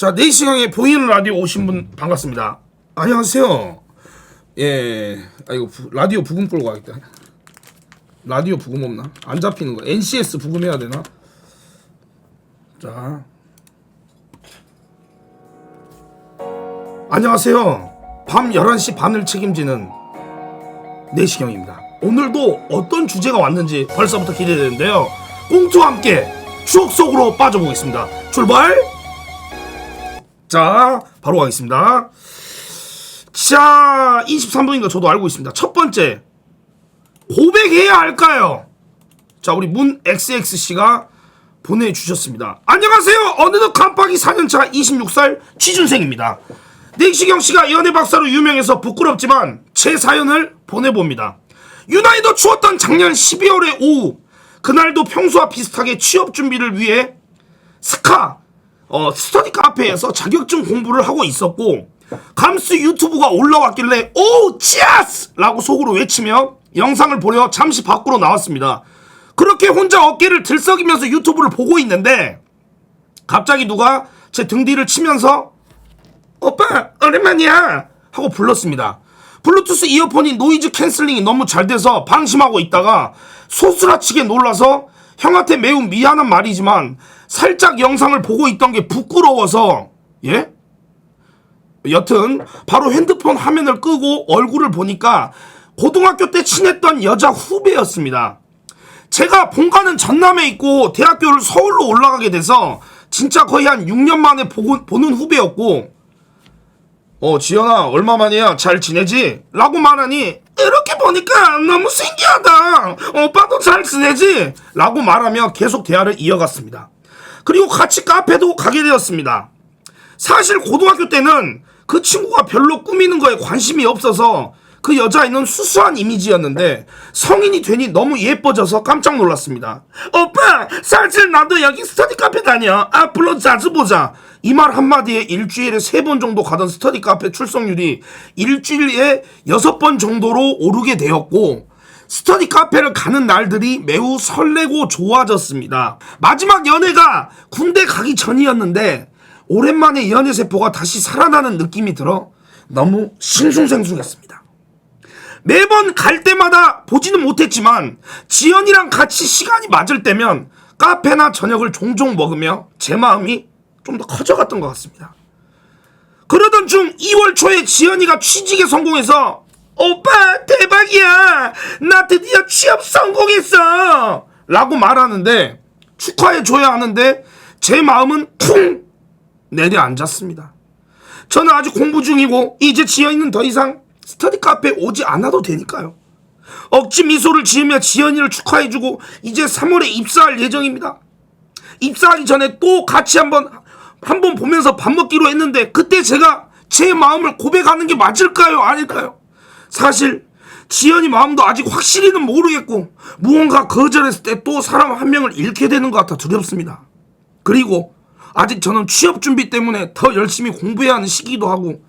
자, 네이시경의 보이는 라디오 오신 분 반갑습니다. 안녕하세요. 예, 이거 라디오 부금 끌고 가겠다. 라디오 부금 없나? 안 잡히는 거. NCS 부금 해야 되나? 자, 안녕하세요. 밤 11시 반을 책임지는 네이시경입니다. 오늘도 어떤 주제가 왔는지 벌써부터 기대되는데요. 꽁트와 함께 추억 속으로 빠져보겠습니다. 출발! 자, 바로 가겠습니다. 자, 23분인 거 저도 알고 있습니다. 첫 번째, 고백해야 할까요? 자, 우리 문 XX씨가 보내주셨습니다. 안녕하세요. 어느덧 깜빡이 4년차 26살 취준생입니다. 네이시경씨가 연애 박사로 유명해서 부끄럽지만 제 사연을 보내봅니다. 유난히도 추웠던 작년 12월의 오후, 그날도 평소와 비슷하게 취업 준비를 위해 스터디 카페에서 자격증 공부를 하고 있었고, 감스 유튜브가 올라왔길래 오 치아스! 라고 속으로 외치며 영상을 보려 잠시 밖으로 나왔습니다. 그렇게 혼자 어깨를 들썩이면서 유튜브를 보고 있는데 갑자기 누가 제 등 뒤를 치면서 오빠 오랜만이야 하고 불렀습니다. 블루투스 이어폰이 노이즈 캔슬링이 너무 잘 돼서 방심하고 있다가 소스라치게 놀라서 형한테 매우 미안한 말이지만 살짝 영상을 보고 있던 게 부끄러워서, 예? 여튼 바로 핸드폰 화면을 끄고 얼굴을 보니까 고등학교 때 친했던 여자 후배였습니다. 제가 본가는 전남에 있고 대학교를 서울로 올라가게 돼서 진짜 거의 한 6년 만에 보는 후배였고, 지연아 얼마 만이야? 잘 지내지? 라고 말하니 이렇게 보니까 너무 신기하다. 오빠도 잘 지내지? 라고 말하며 계속 대화를 이어갔습니다. 그리고 같이 카페도 가게 되었습니다. 사실 고등학교 때는 그 친구가 별로 꾸미는 거에 관심이 없어서 그 여자애는 수수한 이미지였는데 성인이 되니 너무 예뻐져서 깜짝 놀랐습니다. 오빠 사실 나도 여기 스터디 카페 다녀. 앞으로 자주 보자. 이 말 한마디에 일주일에 3번 정도 가던 스터디 카페 출석률이 일주일에 6번 정도로 오르게 되었고, 스터디 카페를 가는 날들이 매우 설레고 좋아졌습니다. 마지막 연애가 군대 가기 전이었는데 오랜만에 연애세포가 다시 살아나는 느낌이 들어 너무 싱숭생숭했습니다. 매번 갈 때마다 보지는 못했지만 지연이랑 같이 시간이 맞을 때면 카페나 저녁을 종종 먹으며 제 마음이 좀 더 커져갔던 것 같습니다. 그러던 중 2월 초에 지연이가 취직에 성공해서 오빠 대박이야, 나 드디어 취업 성공했어 라고 말하는데 축하해줘야 하는데 제 마음은 쿵 내려앉았습니다. 저는 아직 공부 중이고 이제 지연이는 더 이상 스터디 카페 오지 않아도 되니까요. 억지 미소를 지으며 지연이를 축하해주고 이제 3월에 입사할 예정입니다. 입사하기 전에 또 같이 한번 보면서 밥 먹기로 했는데 그때 제가 제 마음을 고백하는 게 맞을까요? 아닐까요? 사실 지연이 마음도 아직 확실히는 모르겠고 무언가 거절했을 때 또 사람 한 명을 잃게 되는 것 같아 두렵습니다. 그리고 아직 저는 취업 준비 때문에 더 열심히 공부해야 하는 시기도 하고,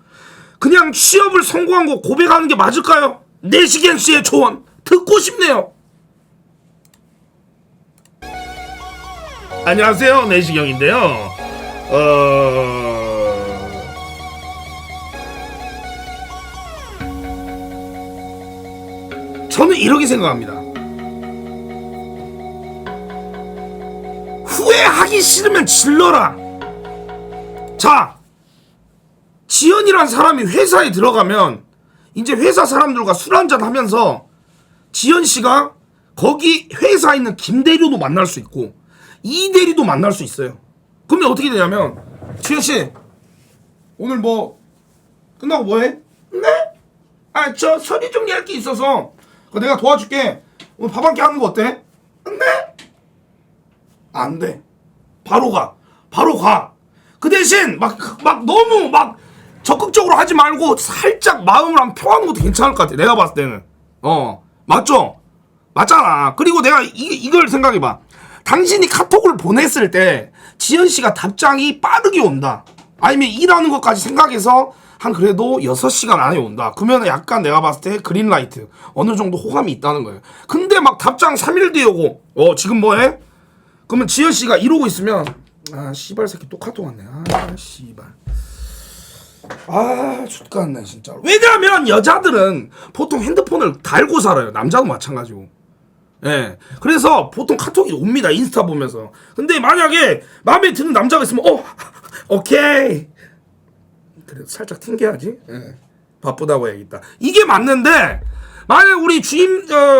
그냥 취업을 성공한 거 고백하는 게 맞을까요? 내시경 씨의 조언 듣고 싶네요. 안녕하세요, 내시경인데요. 저는 이렇게 생각합니다. 후회하기 싫으면 질러라. 자, 지연이란 사람이 회사에 들어가면 이제 회사 사람들과 술 한잔 하면서 지연씨가 거기 회사에 있는 김대리도 만날 수 있고 이대리도 만날 수 있어요. 그러면 어떻게 되냐면, 지연씨 오늘 뭐 끝나고 뭐해? 네? 저 서류 정리할 게 있어서 내가 도와줄게. 오늘 밥 한 끼 하는 거 어때? 네? 안 돼. 바로 가. 그 대신 막 너무 적극적으로 하지 말고 살짝 마음을 한번 표하는 것도 괜찮을 것 같아. 내가 봤을 때는. 맞죠? 맞잖아. 그리고 내가 이걸 생각해봐. 당신이 카톡을 보냈을 때 지연씨가 답장이 빠르게 온다, 아니면 일하는 것까지 생각해서 한 그래도 6시간 안에 온다, 그러면 약간 내가 봤을 때 그린라이트, 어느 정도 호감이 있다는 거예요. 근데 막 답장 3일 뒤에 오고 지금 뭐해? 그러면 지연씨가 이러고 있으면 아 씨발 새끼 또 카톡 왔네. 아 씨발. 아 X같네 진짜로. 왜냐하면 여자들은 보통 핸드폰을 달고 살아요. 남자도 마찬가지고. 예. 그래서 보통 카톡이 옵니다. 인스타 보면서. 근데 만약에 마음에 드는 남자가 있으면 오케이. 그래도 살짝 튕겨야지. 예. 바쁘다고 해야겠다. 이게 맞는데 만약 우리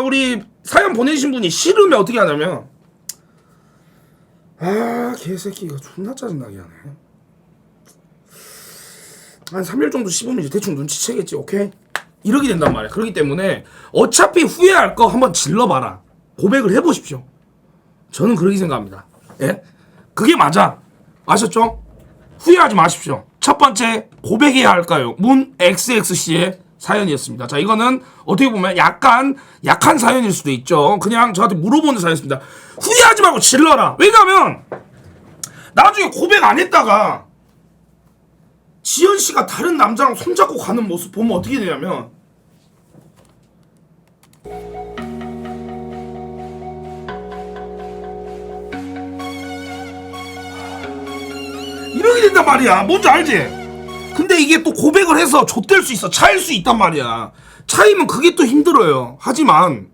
우리 사연 보내신 분이 싫으면 어떻게 하냐면 아 개새끼 이거 존나 짜증나게 하네. 한 3일 정도 씹으면 이제 대충 눈치채겠지. 오케이? 이러게 된단 말이야. 그렇기 때문에 어차피 후회할 거 한번 질러봐라. 고백을 해보십시오. 저는 그렇게 생각합니다. 예? 그게 맞아. 아셨죠? 후회하지 마십시오. 첫 번째 고백해야 할까요? 문 XXC의 사연이었습니다. 자, 이거는 어떻게 보면 약간 약한 사연일 수도 있죠. 그냥 저한테 물어보는 사연이었습니다. 후회하지 말고 질러라. 왜냐면 나중에 고백 안 했다가 지연 씨가 다른 남자랑 손잡고 가는 모습 보면 어떻게 되냐면 이렇게 된단 말이야. 뭔지 알지? 근데 이게 또 고백을 해서 좆될 수 있어. 차일 수 있단 말이야. 차이면 그게 또 힘들어요. 하지만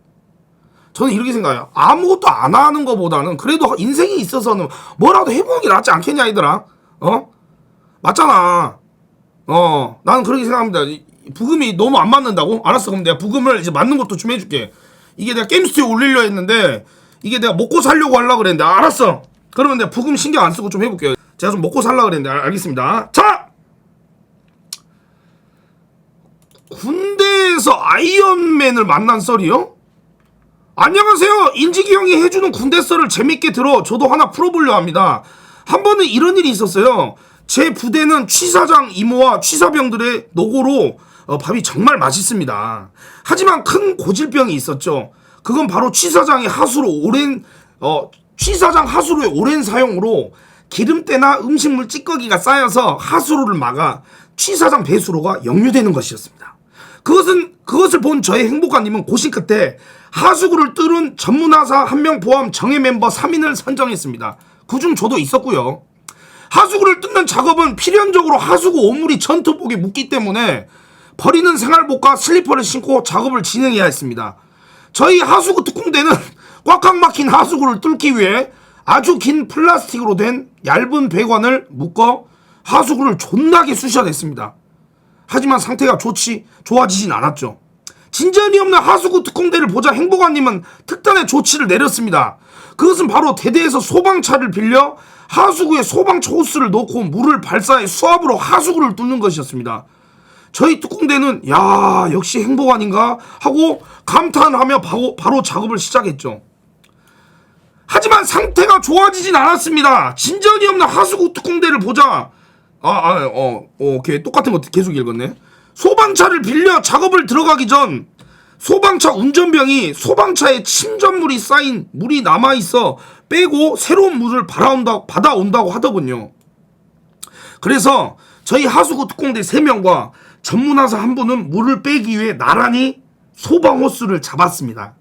저는 이렇게 생각해요. 아무것도 안 하는 것보다는 그래도 인생에 있어서는 뭐라도 해보는 게 낫지 않겠냐 얘들아. 맞잖아. 나는 그렇게 생각합니다. 부금이 너무 안 맞는다고? 알았어. 그럼 내가 부금을 이제 맞는 것도 좀 해줄게. 이게 내가 게임스튜디오에 올리려 했는데 이게 내가 먹고 살려고 하려고 그랬는데 알았어. 그러면 내가 부금 신경 안 쓰고 좀 해볼게요. 제가 좀 먹고 살려고 그랬는데 알겠습니다. 자! 군대에서 아이언맨을 만난 썰이요? 안녕하세요. 인지기 형이 해주는 군대 썰을 재밌게 들어 저도 하나 풀어보려 합니다. 한 번은 이런 일이 있었어요. 제 부대는 취사장 이모와 취사병들의 노고로 밥이 정말 맛있습니다. 하지만 큰 고질병이 있었죠. 그건 바로 취사장 하수로의 오랜 사용으로 기름때나 음식물 찌꺼기가 쌓여서 하수로를 막아 취사장 배수로가 역류되는 것이었습니다. 그것을 본 저의 행복한님은 고심 끝에 하수구를 뚫은 전문화사 1명 포함 정예 멤버 3인을 선정했습니다. 그중 저도 있었고요. 하수구를 뚫는 작업은 필연적으로 하수구 오물이 전투복에 묻기 때문에 버리는 생활복과 슬리퍼를 신고 작업을 진행해야 했습니다. 저희 하수구 특공대는 꽉꽉 막힌 하수구를 뚫기 위해 아주 긴 플라스틱으로 된 얇은 배관을 묶어 하수구를 존나게 쑤셔댔습니다. 하지만 상태가 좋아지진 않았죠. 진전이 없는 하수구 특공대를 보자 행복한님은 특단의 조치를 내렸습니다. 그것은 바로 대대에서 소방차를 빌려 하수구에 소방차 호스를 넣고 물을 발사해 수압으로 하수구를 뚫는 것이었습니다. 저희 특공대는 야 역시 행복한인가 하고 감탄하며 바로 작업을 시작했죠. 하지만 상태가 좋아지진 않았습니다. 진전이 없는 하수구 특공대를 보자 오케이 똑같은 거 계속 읽었네. 소방차를 빌려 작업을 들어가기 전 소방차 운전병이 소방차에 침전물이 쌓인 물이 남아있어 빼고 새로운 물을 받아온다고 하더군요. 그래서 저희 하수구 특공대 3명과 전문화사 1분은 물을 빼기 위해 나란히 소방호스를 잡았습니다.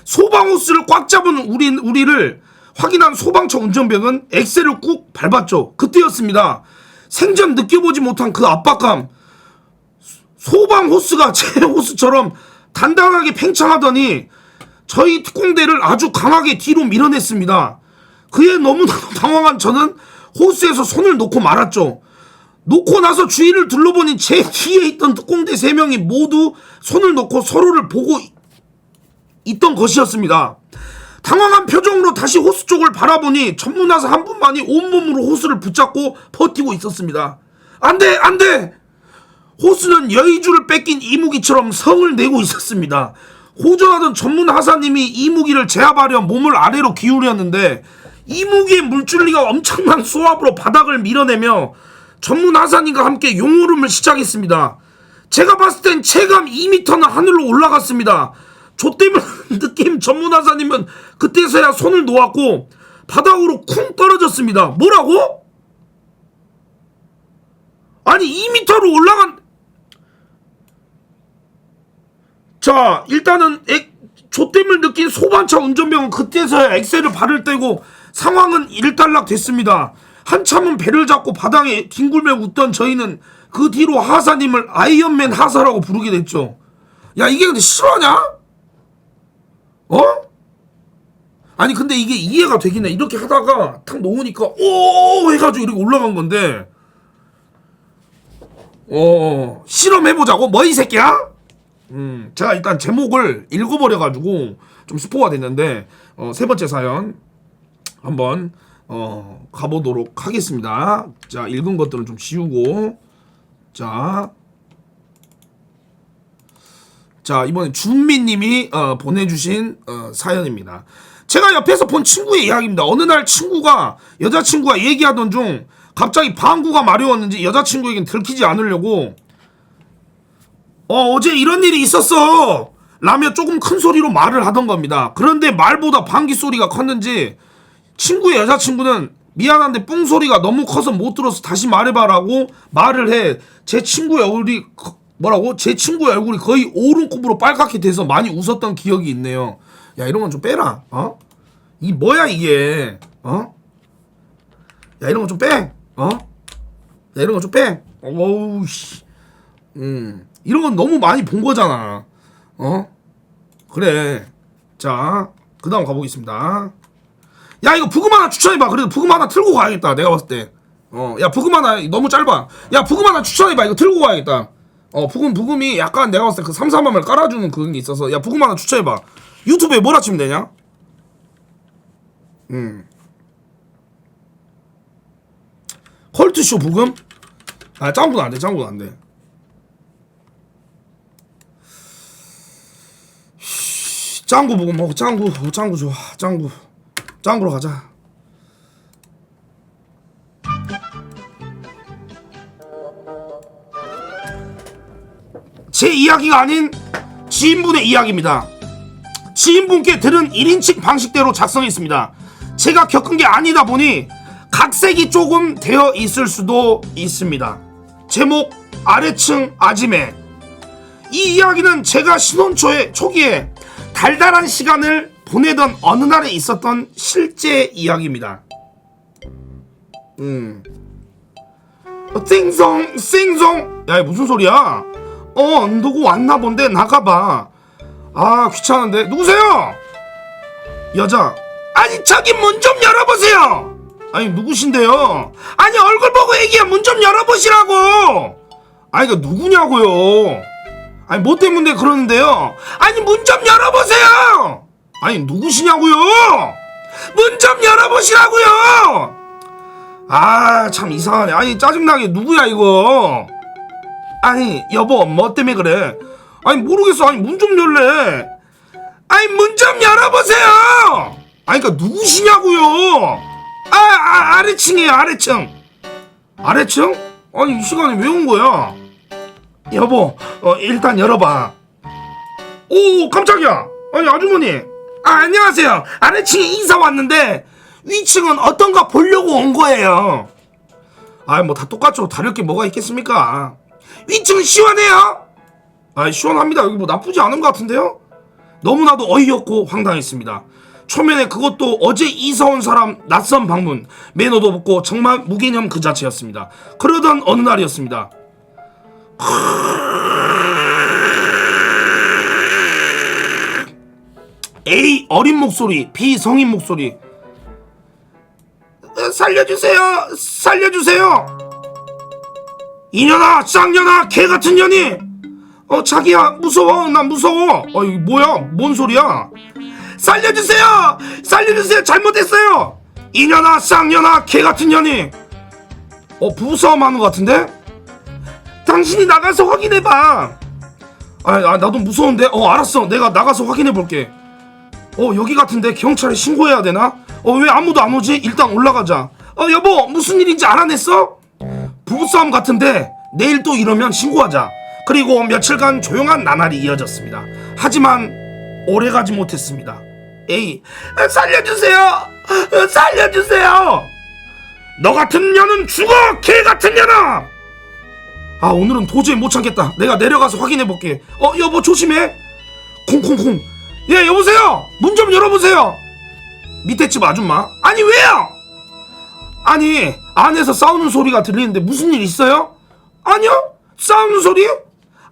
소방호스를 꽉 잡은 우리를 확인한 소방차 운전병은 엑셀을 꾹 밟았죠. 그때였습니다. 생전 느껴보지 못한 그 압박감. 소방호스가 제 호스처럼 단단하게 팽창하더니 저희 특공대를 아주 강하게 뒤로 밀어냈습니다. 그에 너무나도 당황한 저는 호스에서 손을 놓고 말았죠. 놓고 나서 주위를 둘러보니 제 뒤에 있던 특공대 3명이 모두 손을 놓고 서로를 보고 있던 것이었습니다. 당황한 표정으로 다시 호스 쪽을 바라보니 전문화사 1분만이 온몸으로 호스를 붙잡고 버티고 있었습니다. 안돼 안돼! 호스는 여의주를 뺏긴 이무기처럼 성을 내고 있었습니다. 호전하던 전문하사님이 이무기를 제압하려 몸을 아래로 기울였는데 이무기의 물줄기가 엄청난 수압으로 바닥을 밀어내며 전문하사님과 함께 용오름을 시작했습니다. 제가 봤을 땐 체감 2m는 하늘로 올라갔습니다. 좆땜을 느낌 전문하사님은 그때서야 손을 놓았고 바닥으로 쿵 떨어졌습니다. 뭐라고? 아니 2m로 올라간... 자 일단은 좆땜을 느낀 소방차 운전병은 그때서야 엑셀을 발을 떼고 상황은 일단락 됐습니다. 한참은 배를 잡고 바닥에 뒹굴며 웃던 저희는 그 뒤로 하사님을 아이언맨 하사라고 부르게 됐죠. 야, 이게 근데 실화냐? 어? 아니 근데 이게 이해가 되긴 해. 이렇게 하다가 탁 놓으니까 오 해가지고 이렇게 올라간 건데 실험해보자고? 뭐 이 새끼야? 제가 일단 제목을 읽어버려가지고 좀 스포가 됐는데 세 번째 사연 한번 가보도록 하겠습니다. 자, 읽은 것들은 좀 지우고 자 이번엔 준미님이 보내주신 사연입니다. 제가 옆에서 본 친구의 이야기입니다. 어느 날 여자친구가 얘기하던 중 갑자기 방구가 마려웠는지 여자친구에겐 들키지 않으려고 어제 이런 일이 있었어 라며 조금 큰 소리로 말을 하던 겁니다. 그런데 말보다 방귀 소리가 컸는지 친구의 여자친구는 미안한데 뿡 소리가 너무 커서 못 들어서 다시 말해봐라고 말을 해. 제 친구의 얼굴이 거의 오른코으로 빨갛게 돼서 많이 웃었던 기억이 있네요. 야, 이런 건 좀 빼라. 이 뭐야 이게? 야, 이런 건 좀 빼. 야, 이런 건 좀 빼. 어우 씨. 이런 건 너무 많이 본 거잖아. 그래. 자, 그다음 가보겠습니다. 야, 이거 부금 하나 추천해봐. 그래도 부금 하나 틀고 가야겠다. 내가 봤을 때. 야, 부금 하나 너무 짧아. 야, 부금 하나 추천해봐. 이거 틀고 가야겠다. 부금이 약간 내가 봤을 때 그 삼삼함을 깔아주는 그런 게 있어서. 야, 부금 하나 추천해봐. 유튜브에 뭐라 치면 되냐? 컬트쇼 부금? 아, 짱구는 안 돼. 짱구는 안 돼. 짱구 부금 짱구 좋아. 짱구로 가자. 제 이야기가 아닌 지인분의 이야기입니다. 지인분께 들은 1인칭 방식대로 작성했습니다. 제가 겪은 게 아니다 보니 각색이 조금 되어 있을 수도 있습니다. 제목 아래층 아지매. 이 이야기는 제가 신혼 초기에 달달한 시간을 보내던 어느 날에 있었던 실제 이야기입니다. 띵송. 야, 무슨 소리야? 누구 왔나 본데 나가봐. 아, 귀찮은데. 누구세요? 여자. 아니, 저기 문 좀 열어보세요. 아니, 누구신데요? 아니, 얼굴 보고 얘기해. 문 좀 열어보시라고. 아니, 그 누구냐고요? 아니, 뭐 때문에 그러는데요? 아니, 문 좀 열어보세요. 아니, 누구시냐고요? 문 좀 열어보시라고요. 아, 참 이상하네. 아니, 짜증나게. 누구야 이거? 아니, 여보, 뭐 때문에 그래? 아니, 모르겠어. 아니, 문 좀 열래. 아니, 문 좀 열어보세요. 아니, 그니까 누구시냐고요? 아래층이에요. 아래층? 아니, 이 시간에 왜 온 거야? 여보, 일단 열어봐. 오, 깜짝이야. 아니, 아주머니. 안녕하세요. 아래층에 이사 왔는데 위층은 어떤가 보려고 온 거예요. 아이, 뭐 다 똑같죠. 다를 게 뭐가 있겠습니까? 위층은 시원해요? 아이, 시원합니다. 여기 뭐 나쁘지 않은 것 같은데요? 너무나도 어이없고 황당했습니다. 초면에 그것도 어제 이사 온 사람 낯선 방문, 매너도 없고 정말 무개념 그 자체였습니다. 그러던 어느 날이었습니다. A 어린 목소리, B 성인 목소리. 살려주세요. 이년아, 쌍년아, 개같은 년이. 자기야, 무서워. 난 무서워. 이거 뭐야? 뭔 소리야? 살려주세요. 잘못했어요. 이년아, 쌍년아, 개같은 년이. 부부싸움 하는 것 같은데? 당신이 나가서 확인해봐. 나도 무서운데? 알았어. 내가 나가서 확인해볼게. 여기 같은데 경찰에 신고해야 되나? 왜 아무도 안 오지? 일단 올라가자. 여보, 무슨 일인지 알아냈어? 부부싸움 같은데 내일 또 이러면 신고하자. 그리고 며칠간 조용한 나날이 이어졌습니다. 하지만 오래가지 못했습니다. 에이, 살려주세요. 너 같은 년은 죽어, 개 같은 년아. 오늘은 도저히 못 참겠다. 내가 내려가서 확인해볼게. 여보, 조심해. 콩콩콩. 예, 여보세요. 문 좀 열어보세요. 밑에 집 아줌마. 아니 왜요? 아니 안에서 싸우는 소리가 들리는데 무슨 일 있어요? 아니요? 싸우는 소리?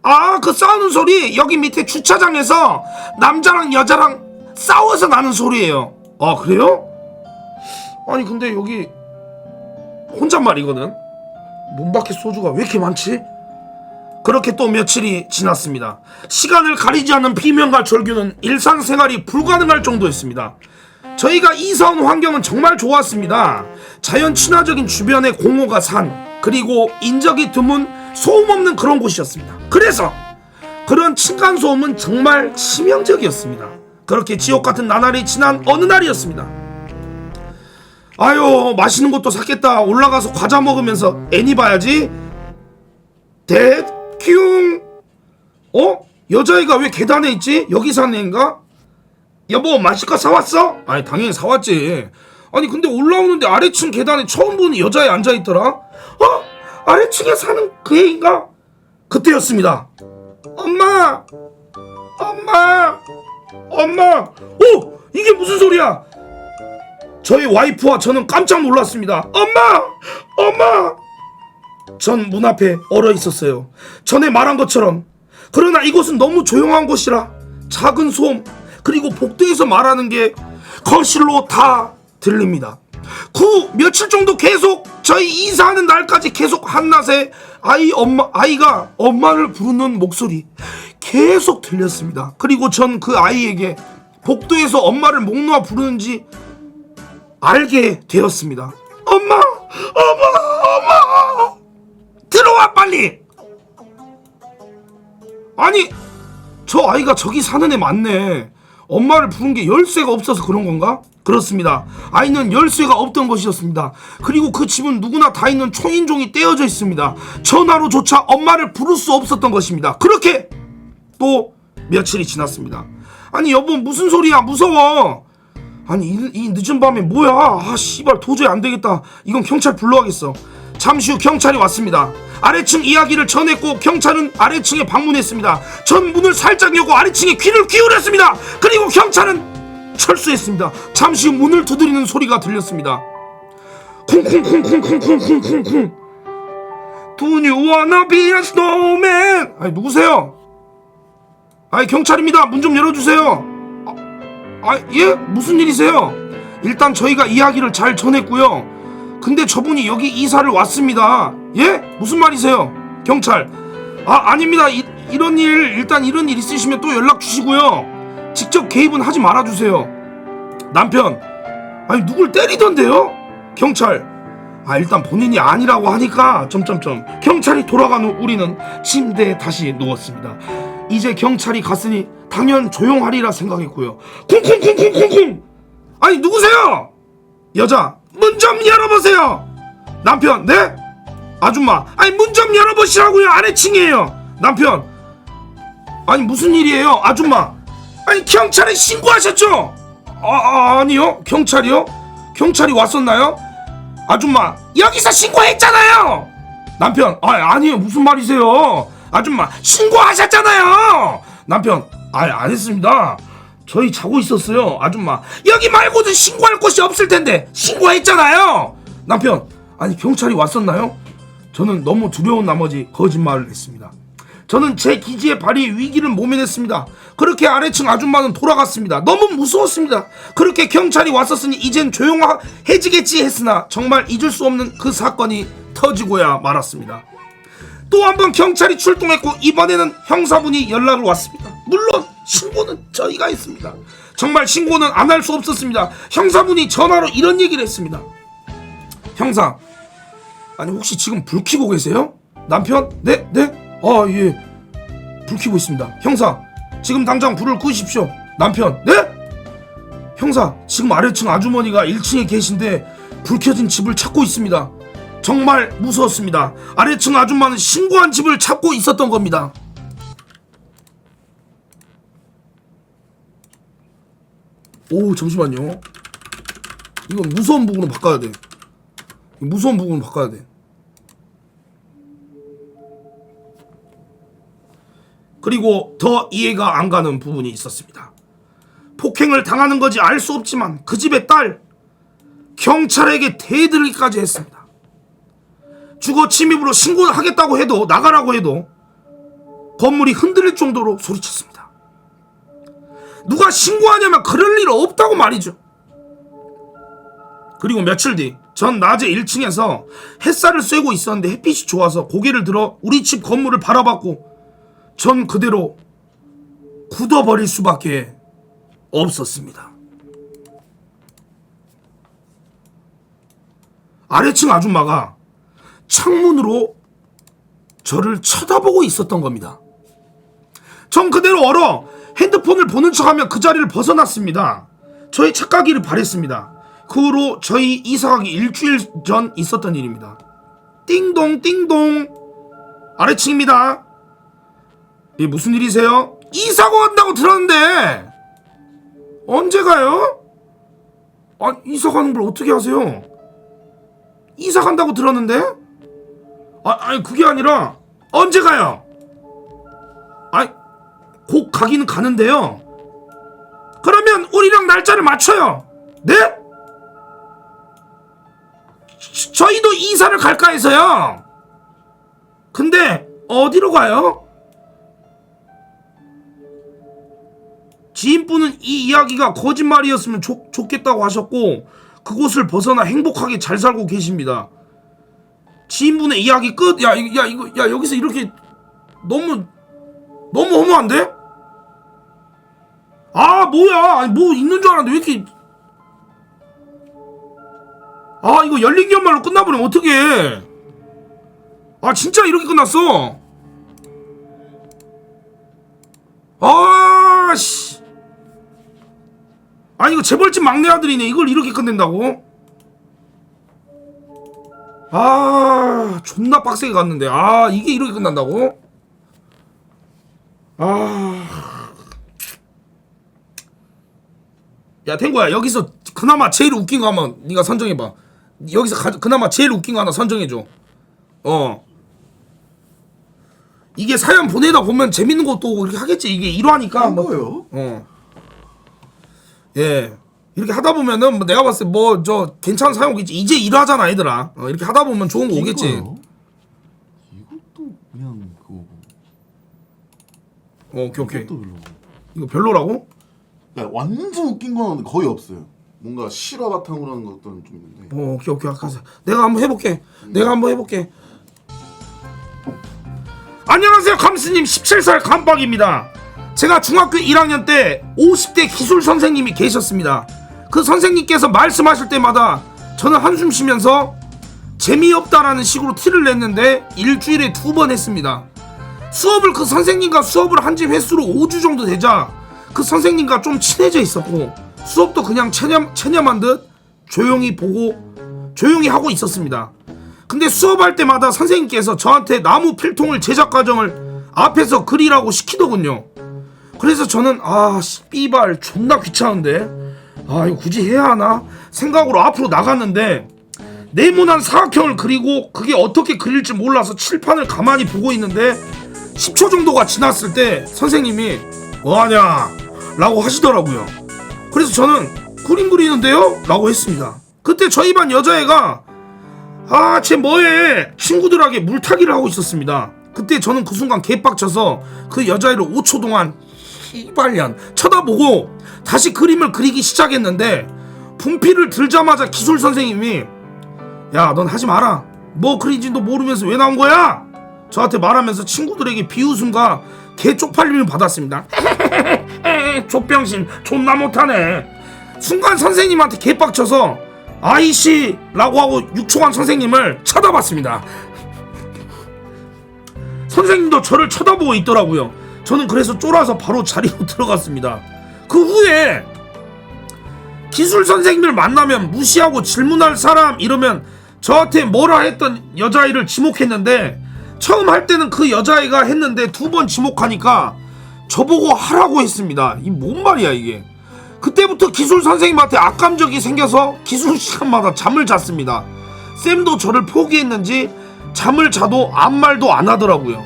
아, 그 싸우는 소리 여기 밑에 주차장에서 남자랑 여자랑 싸워서 나는 소리예요. 아, 그래요? 아니 근데 여기 혼잣말이거든. 문 밖에 소주가 왜 이렇게 많지? 그렇게 또 며칠이 지났습니다. 시간을 가리지 않는 비명과 절규는 일상생활이 불가능할 정도였습니다. 저희가 이사 온 환경은 정말 좋았습니다. 자연 친화적인 주변의 공허가 산, 그리고 인적이 드문 소음 없는 그런 곳이었습니다. 그래서 그런 층간소음은 정말 치명적이었습니다. 그렇게 지옥 같은 나날이 지난 어느 날이었습니다. 아유, 맛있는 것도 샀겠다. 올라가서 과자 먹으면서 애니 봐야지. 큐. 여자애가 왜 계단에 있지? 여기 사는 애인가? 여보, 마실 거 사왔어? 아니 당연히 사왔지. 아니 근데 올라오는데 아래층 계단에 처음 보는 여자애 앉아있더라. 아래층에 사는 그 애인가? 그때였습니다. 엄마. 오! 이게 무슨 소리야? 저희 와이프와 저는 깜짝 놀랐습니다. 엄마! 전 문 앞에 얼어 있었어요. 전에 말한 것처럼. 그러나 이곳은 너무 조용한 곳이라 작은 소음, 그리고 복도에서 말하는 게 거실로 다 들립니다. 그 며칠 정도 계속 저희 이사하는 날까지 계속 한낮에 아이가 엄마를 부르는 목소리 계속 들렸습니다. 그리고 전 그 아이에게 복도에서 엄마를 목 놓아 부르는지 알게 되었습니다. 엄마! 들어와 빨리! 아니 저 아이가 저기 사는 애 맞네. 엄마를 부른 게 열쇠가 없어서 그런 건가? 그렇습니다. 아이는 열쇠가 없던 것이었습니다. 그리고 그 집은 누구나 다 있는 초인종이 떼어져 있습니다. 전화로조차 엄마를 부를 수 없었던 것입니다. 그렇게 또 며칠이 지났습니다. 아니 여보, 무슨 소리야? 무서워. 아니 이 늦은 밤에 뭐야? 아 씨발, 도저히 안 되겠다. 이건 경찰 불러야겠어. 잠시 후 경찰이 왔습니다. 아래층 이야기를 전했고 경찰은 아래층에 방문했습니다. 전 문을 살짝 열고 아래층에 귀를 기울였습니다. 그리고 경찰은 철수했습니다. 잠시 후 문을 두드리는 소리가 들렸습니다. 쿵쿵쿵쿵쿵쿵쿵쿵쿵. Do you wanna be a snowman? 아니 누구세요? 아니 경찰입니다. 문 좀 열어주세요. 예? 무슨 일이세요? 일단 저희가 이야기를 잘 전했고요. 근데 저분이 여기 이사를 왔습니다. 예? 무슨 말이세요? 경찰. 아닙니다. 이런 일 있으시면 또 연락 주시고요. 직접 개입은 하지 말아주세요. 남편. 아니 누굴 때리던데요? 경찰. 일단 본인이 아니라고 하니까 경찰이 돌아간 후 우리는 침대에 다시 누웠습니다. 이제 경찰이 갔으니 당연 조용하리라 생각했고요. 쿵쿵쿵쿵쿵쿵. 아니 누구세요? 여자. 문 좀 열어보세요. 남편. 네? 아줌마. 아니 문 좀 열어보시라고요. 아래층이에요. 남편. 아니 무슨 일이에요? 아줌마. 아니 경찰에 신고하셨죠? 아니요. 경찰이요? 경찰이 왔었나요? 아줌마. 여기서 신고했잖아요. 남편. 아니에요. 무슨 말이세요? 아줌마. 신고하셨잖아요. 남편. 안 했습니다. 저희 자고 있었어요. 아줌마. 여기 말고는 신고할 곳이 없을 텐데 신고했잖아요. 남편. 아니 경찰이 왔었나요? 저는 너무 두려운 나머지 거짓말을 했습니다. 저는 제 기지의 발휘 위기를 모면했습니다. 그렇게 아래층 아줌마는 돌아갔습니다. 너무 무서웠습니다. 그렇게 경찰이 왔었으니 이젠 조용해지겠지 했으나 정말 잊을 수 없는 그 사건이 터지고야 말았습니다. 또 한 번 경찰이 출동했고 이번에는 형사분이 연락을 왔습니다. 물론 신고는 저희가 했습니다. 정말 신고는 안 할 수 없었습니다. 형사분이 전화로 이런 얘기를 했습니다. 형사, 아니 혹시 지금 불 켜고 계세요? 남편? 네? 예, 불 켜고 있습니다. 형사, 지금 당장 불을 끄십시오. 남편? 네? 형사, 지금 아래층 아주머니가 1층에 계신데 불 켜진 집을 찾고 있습니다. 정말 무서웠습니다. 아래층 아줌마는 신고한 집을 찾고 있었던 겁니다. 오, 잠시만요. 이건 무서운 부분으로 바꿔야 돼. 무서운 부분으로 바꿔야 돼. 그리고 더 이해가 안 가는 부분이 있었습니다. 폭행을 당하는 건지 알 수 없지만 그 집에 딱 씨발 경찰에게 대들기까지 했습니다. 주거 침입으로 신고를 하겠다고 해도, 나가라고 해도 건물이 흔들릴 정도로 소리쳤습니다. 누가 신고하냐면 그럴 일 없다고 말이죠. 그리고 며칠 뒤 전 낮에 1층에서 햇살을 쐬고 있었는데 햇빛이 좋아서 고개를 들어 우리 집 건물을 바라봤고 전 그대로 굳어버릴 수밖에 없었습니다. 아래층 아줌마가 창문으로 저를 쳐다보고 있었던 겁니다. 전 그대로 얼어 핸드폰을 보는 척하며 그 자리를 벗어났습니다. 저의 착각이를 바랬습니다. 그 후로 저희 이사가기 일주일 전 있었던 일입니다. 띵동 띵동, 아래층입니다. 예, 무슨 일이세요? 이사가 간다고 들었는데 언제 가요? 아, 이사 가는 걸 어떻게 하세요? 이사 간다고 들었는데? 아니 그게 아니라 언제 가요? 아니 곧 가기는 가는데요. 그러면 우리랑 날짜를 맞춰요. 네? 저희도 이사를 갈까 해서요. 근데 어디로 가요? 지인분은 이 이야기가 거짓말이었으면 좋겠다고 하셨고 그곳을 벗어나 행복하게 잘 살고 계십니다. 지인분의 이야기 끝. 야 여기서 이렇게 너무 허무한데? 아 뭐야, 아니, 뭐 있는 줄 알았는데 왜 이렇게. 아 이거 열린 기업말로 끝나버리면 어떡해. 아 진짜 이렇게 끝났어. 아씨, 아니 이거 재벌집 막내 아들이네. 이걸 이렇게 끝낸다고? 아 존나 빡세게 갔는데 아 이게 이렇게 끝난다고? 야 탱구야, 여기서 그나마 제일 웃긴 거 한번 네가 선정해봐. 여기서 그나마 제일 웃긴 거 하나 선정해줘. 이게 사연 보내다 보면 재밌는 것도 이렇게 하겠지. 이게 일화니까 한 거요? 예, 이렇게 하다 보면은 뭐 내가 봤을 때 뭐 저 괜찮은 사연 오겠지. 이제 일하잖아 얘들아. 이렇게 하다 보면 좋은 거 오겠지. 이것도 그냥 그거고. 오케이. 이것도 별로고. 이거 별로라고? 그러니까 완전 웃긴 건 거의 없어요. 뭔가 실화 바탕으로 하는 것들은 좀 있는데. 오케이. 내가 한번 해볼게. 안녕하세요, 감스님. 17살 감박입니다. 제가 중학교 1학년 때 50대 기술 선생님이 계셨습니다. 그 선생님께서 말씀하실 때마다 저는 한숨 쉬면서 재미없다라는 식으로 티를 냈는데 일주일에 2번 했습니다. 수업을 그 선생님과 수업을 한 지 횟수로 5주 정도 되자 그 선생님과 좀 친해져 있었고 수업도 그냥 체념한 듯 조용히 하고 있었습니다. 근데 수업할 때마다 선생님께서 저한테 나무 필통을 제작 과정을 앞에서 그리라고 시키더군요. 그래서 저는 삐발 존나 귀찮은데 이거 굳이 해야 하나 생각으로 앞으로 나갔는데 네모난 사각형을 그리고 그게 어떻게 그릴지 몰라서 칠판을 가만히 보고 있는데 10초 정도가 지났을 때 선생님이 뭐하냐 라고 하시더라고요. 그래서 저는 그림 그리는데요? 라고 했습니다. 그때 저희 반 여자애가 쟤 뭐해 친구들에게 물타기를 하고 있었습니다. 그때 저는 그 순간 개빡쳐서 그 여자애를 5초 동안 이발년 쳐다보고 다시 그림을 그리기 시작했는데 분필을 들자마자 기술 선생님이 야 넌 하지 마라, 뭐 그리지도 모르면서 왜 나온 거야? 저한테 말하면서 친구들에게 비웃음과 개 쪽팔림을 받았습니다. 족병신 존나 못하네. 순간 선생님한테 개빡쳐서 아이씨 라고 하고 6초간 선생님을 쳐다봤습니다. 선생님도 저를 쳐다보고 있더라고요. 저는 그래서 쫄아서 바로 자리로 들어갔습니다. 그 후에 기술 선생님을 만나면 무시하고 질문할 사람 이러면 저한테 뭐라 했던 여자아이를 지목했는데 처음 할 때는 그 여자아이가 했는데 2번 지목하니까 저보고 하라고 했습니다. 이 뭔 말이야 이게. 그때부터 기술 선생님한테 악감정이 생겨서 기술 시간마다 잠을 잤습니다. 쌤도 저를 포기했는지 잠을 자도 아무 말도 안 하더라고요.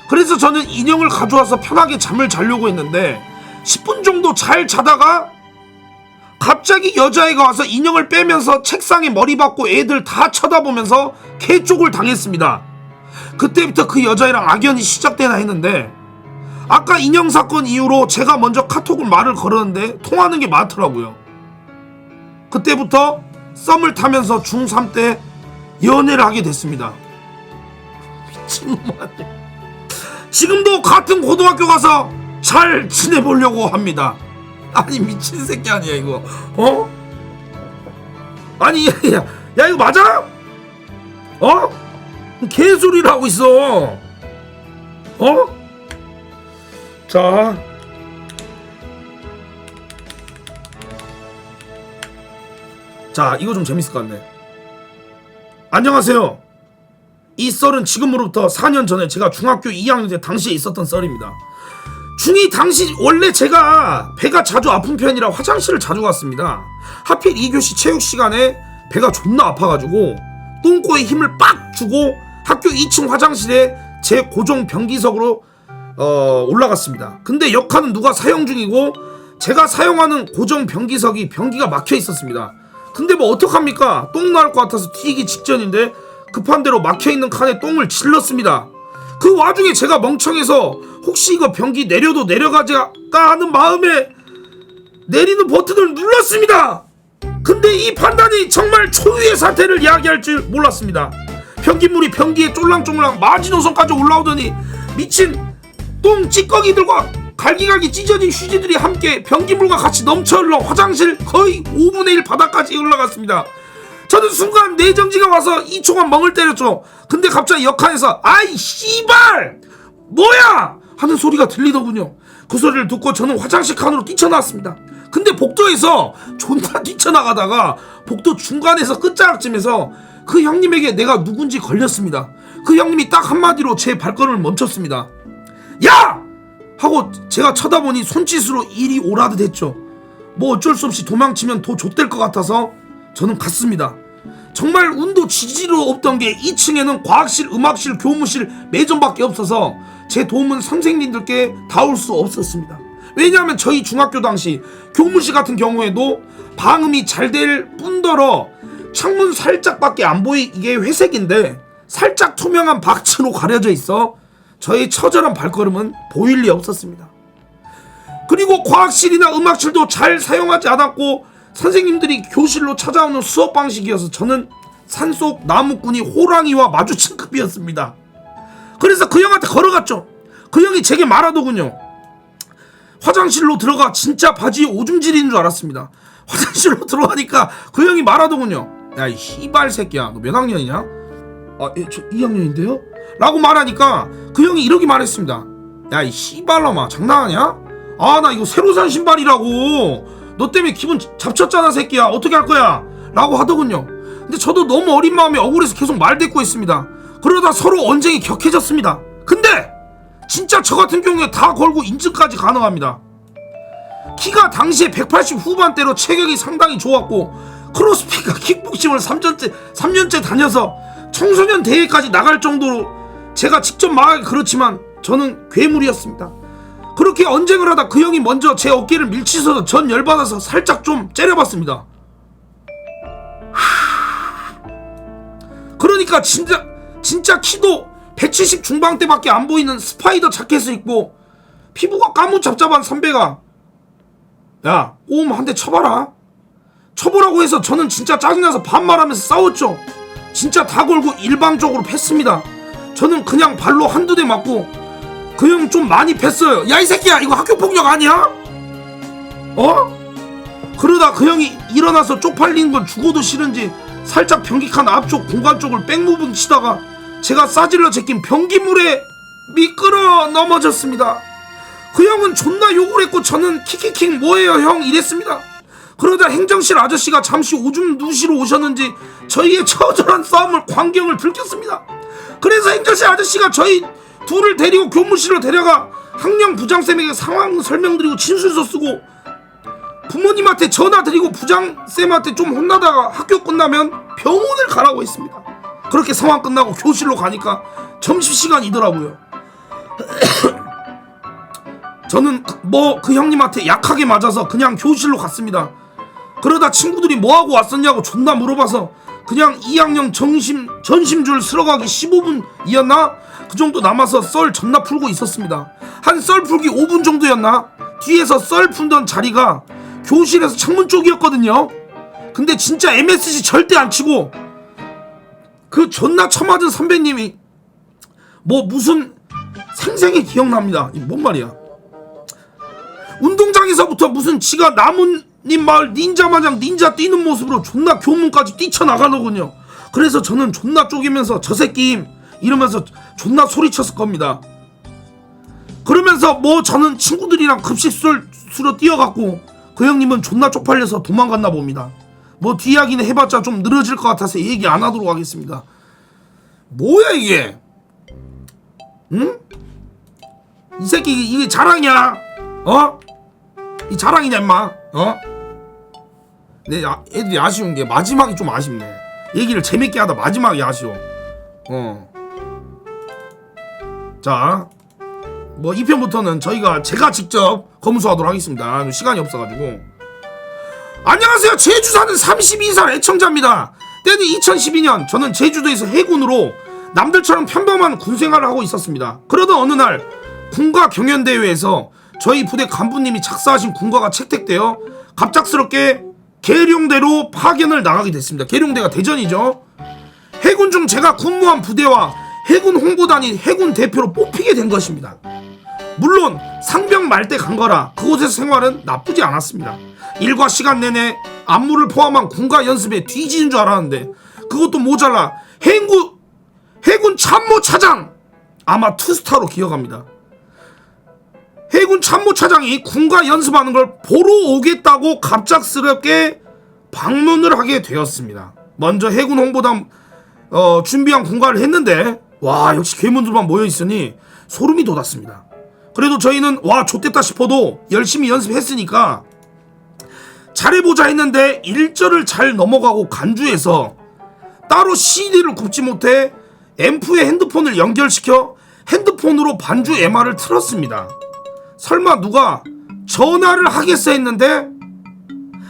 그래서 저는 인형을 가져와서 편하게 잠을 자려고 했는데 10분 정도 잘 자다가 갑자기 여자애가 와서 인형을 빼면서 책상에 머리 박고 애들 다 쳐다보면서 개쪽을 당했습니다. 그때부터 그 여자애랑 악연이 시작되나 했는데 아까 인형 사건 이후로 제가 먼저 카톡을 말을 걸었는데 통하는 게 많더라고요. 그때부터 썸을 타면서 중3 때 연애를 하게 됐습니다. 미친놈아들. 지금도 같은 고등학교 가서 잘 지내보려고 합니다. 아니 미친 새끼 아니야 이거. 어? 아니 야 이거 맞아? 어? 개소리를 하고 있어. 어? 자 이거 좀 재밌을 것 같네. 안녕하세요. 이 썰은 지금으로부터 4년 전에 제가 중학교 2학년 때 당시에 있었던 썰입니다. 중2 당시 원래 제가 배가 자주 아픈 편이라 화장실을 자주 갔습니다. 하필 2교시 체육 시간에 배가 존나 아파가지고 똥꼬에 힘을 빡 주고 학교 2층 화장실에 제 고정 변기석으로 올라갔습니다. 근데 역할은 누가 사용 중이고 제가 사용하는 고정 변기석이 변기가 막혀 있었습니다. 근데 뭐 어떡합니까? 똥 나올 것 같아서 튀기 직전인데 급한 대로 막혀있는 칸에 똥을 질렀습니다. 그 와중에 제가 멍청해서 혹시 이거 변기 내려도 내려가자 하는 마음에 내리는 버튼을 눌렀습니다. 근데 이 판단이 정말 초유의 사태를 이야기할 줄 몰랐습니다. 변기물이 변기에 쫄랑쫄랑 마지노선까지 올라오더니 미친 똥 찌꺼기들과 갈기갈기 찢어진 휴지들이 함께 변기물과 같이 넘쳐 흘러 화장실 거의 5분의 1 바닥까지 올라갔습니다. 저는 순간 내정지가 와서 2초간 멍을 때렸죠. 근데 갑자기 역할에서 아이 씨발 뭐야 하는 소리가 들리더군요. 그 소리를 듣고 저는 화장실 칸으로 뛰쳐나왔습니다. 근데 복도에서 존나 뛰쳐나가다가 복도 중간에서 끝자락쯤에서 그 형님에게 내가 누군지 걸렸습니다. 그 형님이 딱 한마디로 제 발걸음을 멈췄습니다. 야! 하고 제가 쳐다보니 손짓으로 일이 오라듯했죠. 뭐 어쩔 수 없이 도망치면 더 좆될 것 같아서 저는 갔습니다. 정말 운도 지지로 없던 게 2층에는 과학실, 음악실, 교무실, 매점밖에 없어서 제 도움은 선생님들께 닿을 수 없었습니다. 왜냐하면 저희 중학교 당시 교무실 같은 경우에도 방음이 잘 될 뿐더러 창문 살짝밖에 안 보이게 회색인데 살짝 투명한 박스로 가려져 있어 저의 처절한 발걸음은 보일 리 없었습니다. 그리고 과학실이나 음악실도 잘 사용하지 않았고 선생님들이 교실로 찾아오는 수업 방식이어서 저는 산속 나무꾼이 호랑이와 마주친 급이었습니다. 그래서 그 형한테 걸어갔죠. 그 형이 제게 말하더군요. 화장실로 들어가 진짜 바지에 오줌 지리는 줄 알았습니다. 화장실로 들어가니까 그 형이 말하더군요. 야 이 씨발 새끼야 너 몇 학년이냐? 아 예, 저 2학년인데요? 라고 말하니까 그 형이 이렇게 말했습니다. 야 이 씨발놈아 장난하냐? 아 나 이거 새로 산 신발이라고 너 때문에 기분 잡쳤잖아 새끼야 어떻게 할 거야? 라고 하더군요. 근데 저도 너무 어린 마음에 억울해서 계속 말대꾸했습니다. 그러다 서로 언쟁이 격해졌습니다. 근데 진짜 저 같은 경우에 다 걸고 인증까지 가능합니다. 키가 당시에 180 후반대로 체격이 상당히 좋았고 크로스핏과 킥복싱을 3년째 다녀서 청소년 대회까지 나갈 정도로 제가 직접 말하기 그렇지만 저는 괴물이었습니다. 그렇게 언쟁을 하다 그 형이 먼저 제 어깨를 밀치셔서 전 열받아서 살짝 좀 째려봤습니다. 그러니까 진짜 키도 170 중반대밖에 안 보이는 스파이더 자켓을 입고 피부가 까무잡잡한 선배가 야 꼬움 한 대 쳐봐라 쳐보라고 해서 저는 진짜 짜증나서 반말하면서 싸웠죠. 진짜 다 걸고 일방적으로 팼습니다. 저는 그냥 발로 한두 대 맞고 그 형 좀 많이 팼어요. 야 이 새끼야 이거 학교폭력 아니야? 어? 그러다 그 형이 일어나서 쪽팔리는 건 죽어도 싫은지 살짝 변기칸 앞쪽 공간 쪽을 백무빙 치다가 제가 싸질러 제낀 변기물에 미끄러 넘어졌습니다. 그 형은 존나 욕을 했고 저는 킥킥킥 뭐예요 형 이랬습니다. 그러다 행정실 아저씨가 잠시 오줌 누시러 오셨는지 저희의 처절한 싸움을 광경을 들켰습니다. 그래서 행정실 아저씨가 저희 둘을 데리고 교무실로 데려가 학령 부장쌤에게 상황 설명드리고 진술서 쓰고 부모님한테 전화드리고 부장쌤한테 좀 혼나다가 학교 끝나면 병원을 가라고 했습니다. 그렇게 상황 끝나고 교실로 가니까 점심시간이더라고요. 저는 뭐 그 형님한테 약하게 맞아서 그냥 교실로 갔습니다. 그러다 친구들이 뭐하고 왔었냐고 존나 물어봐서 그냥 2학년 전심줄 쓸어가기 15분이었나? 그 정도 남아서 썰 존나 풀고 있었습니다. 한 썰 풀기 5분 정도였나? 뒤에서 썰 풀던 자리가 교실에서 창문 쪽이었거든요. 근데 진짜 MSG 절대 안 치고 그 존나 처맞은 선배님이 뭐 무슨 생생히 기억납니다. 이게 뭔 말이야? 운동장에서부터 무슨 지가 나뭇잎 마을 닌자 마냥 닌자 뛰는 모습으로 존나 교문까지 뛰쳐나가더군요. 그래서 저는 존나 쪼개면서 저 새끼 이러면서 존나 소리쳤을 겁니다. 그러면서 뭐 저는 친구들이랑 급식수로 뛰어갔고 그 형님은 존나 쪽팔려서 도망갔나 봅니다. 뭐 뒤이야기는 해봤자 좀 늘어질 것 같아서 얘기 안 하도록 하겠습니다. 뭐야 이게? 응? 이 새끼 이게 자랑이야? 어? 이 자랑이냐 임마? 어? 내 애들이 아쉬운 게 마지막이 좀 아쉽네. 얘기를 재밌게 하다 마지막이 아쉬워. 자, 뭐 2편부터는 제가 직접 검수하도록 하겠습니다. 시간이 없어가지고. 안녕하세요. 제주 사는 32살 애청자입니다. 때는 2012년 저는 제주도에서 해군으로 남들처럼 평범한 군생활을 하고 있었습니다. 그러던 어느 날 군가 경연대회에서 저희 부대 간부님이 작사하신 군가가 채택되어 갑작스럽게 계룡대로 파견을 나가게 됐습니다. 계룡대가 대전이죠. 해군 중 제가 근무한 부대와 해군 홍보단이 해군 대표로 뽑히게 된 것입니다. 물론 상병 말대 간 거라 그곳에서 생활은 나쁘지 않았습니다. 일과 시간 내내 안무를 포함한 군가 연습에 뒤지는 줄 알았는데 그것도 모자라 해군 참모차장 아마 투스타로 기억합니다. 해군 참모차장이 군가 연습하는 걸 보러 오겠다고 갑작스럽게 방문을 하게 되었습니다. 먼저 해군 홍보단 준비한 군가를 했는데 와 역시 괴물들만 모여있으니 소름이 돋았습니다. 그래도 저희는 와 좆됐다 싶어도 열심히 연습했으니까 잘해보자 했는데 1절을 잘 넘어가고 간주해서 따로 CD를 굽지 못해 앰프에 핸드폰을 연결시켜 핸드폰으로 반주 MR을 틀었습니다. 설마 누가 전화를 하겠어 했는데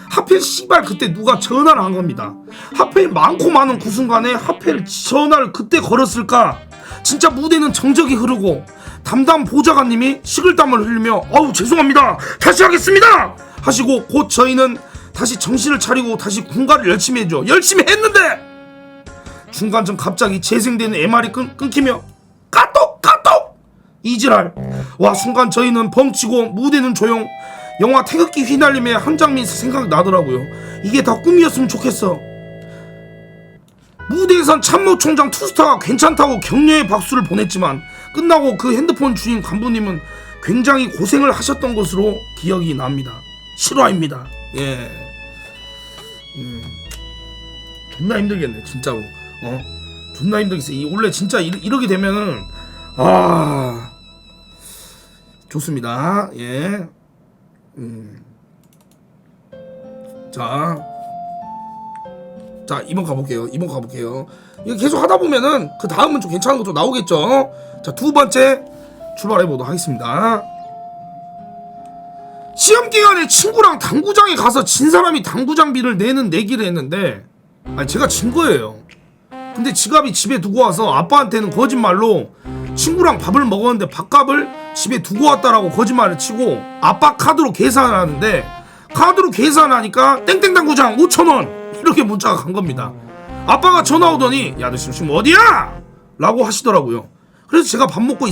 하필 씨발 그때 누가 전화를 한 겁니다. 하필 많고 많은 그 순간에 하필 전화를 그때 걸었을까. 진짜 무대는 정적이 흐르고 담당 보좌관님이 식을땀을 흘리며 어우 죄송합니다 다시 하겠습니다 하시고 곧 저희는 다시 정신을 차리고 다시 군가를 열심히 했죠. 열심히 했는데 중간쯤 갑자기 재생되는 MR이 끊기며 까똑 이지랄. 와 순간 저희는 벙치고 무대는 조용. 영화 태극기 휘날림의 한 장면이 생각나더라고요. 이게 다 꿈이었으면 좋겠어. 무대에선 참모총장 투스타가 괜찮다고 격려의 박수를 보냈지만 끝나고 그 핸드폰 주인 간부님은 굉장히 고생을 하셨던 것으로 기억이 납니다. 실화입니다. 예. 존나 힘들겠네 진짜로. 존나 힘들겠어. 원래 진짜 이러게 되면은 좋습니다. 예. 자 2번 가볼게요. 이거 계속 하다 보면은 그 다음은 좀 괜찮은 것도 나오겠죠. 자, 두 번째 출발해 보도록 하겠습니다. 시험 기간에 친구랑 당구장에 가서 진 사람이 당구장비를 내기를 했는데 제가 진 거예요. 근데 지갑이 집에 두고 와서 아빠한테는 거짓말로 친구랑 밥을 먹었는데 밥값을 집에 두고 왔다라고 거짓말을 치고 아빠 카드로 계산하는데 카드로 계산하니까 땡땡 당구장 5,000원 이렇게 문자가 간 겁니다. 아빠가 전화 오더니 야 너 지금 어디야? 라고 하시더라고요. 그래서 제가 밥 먹고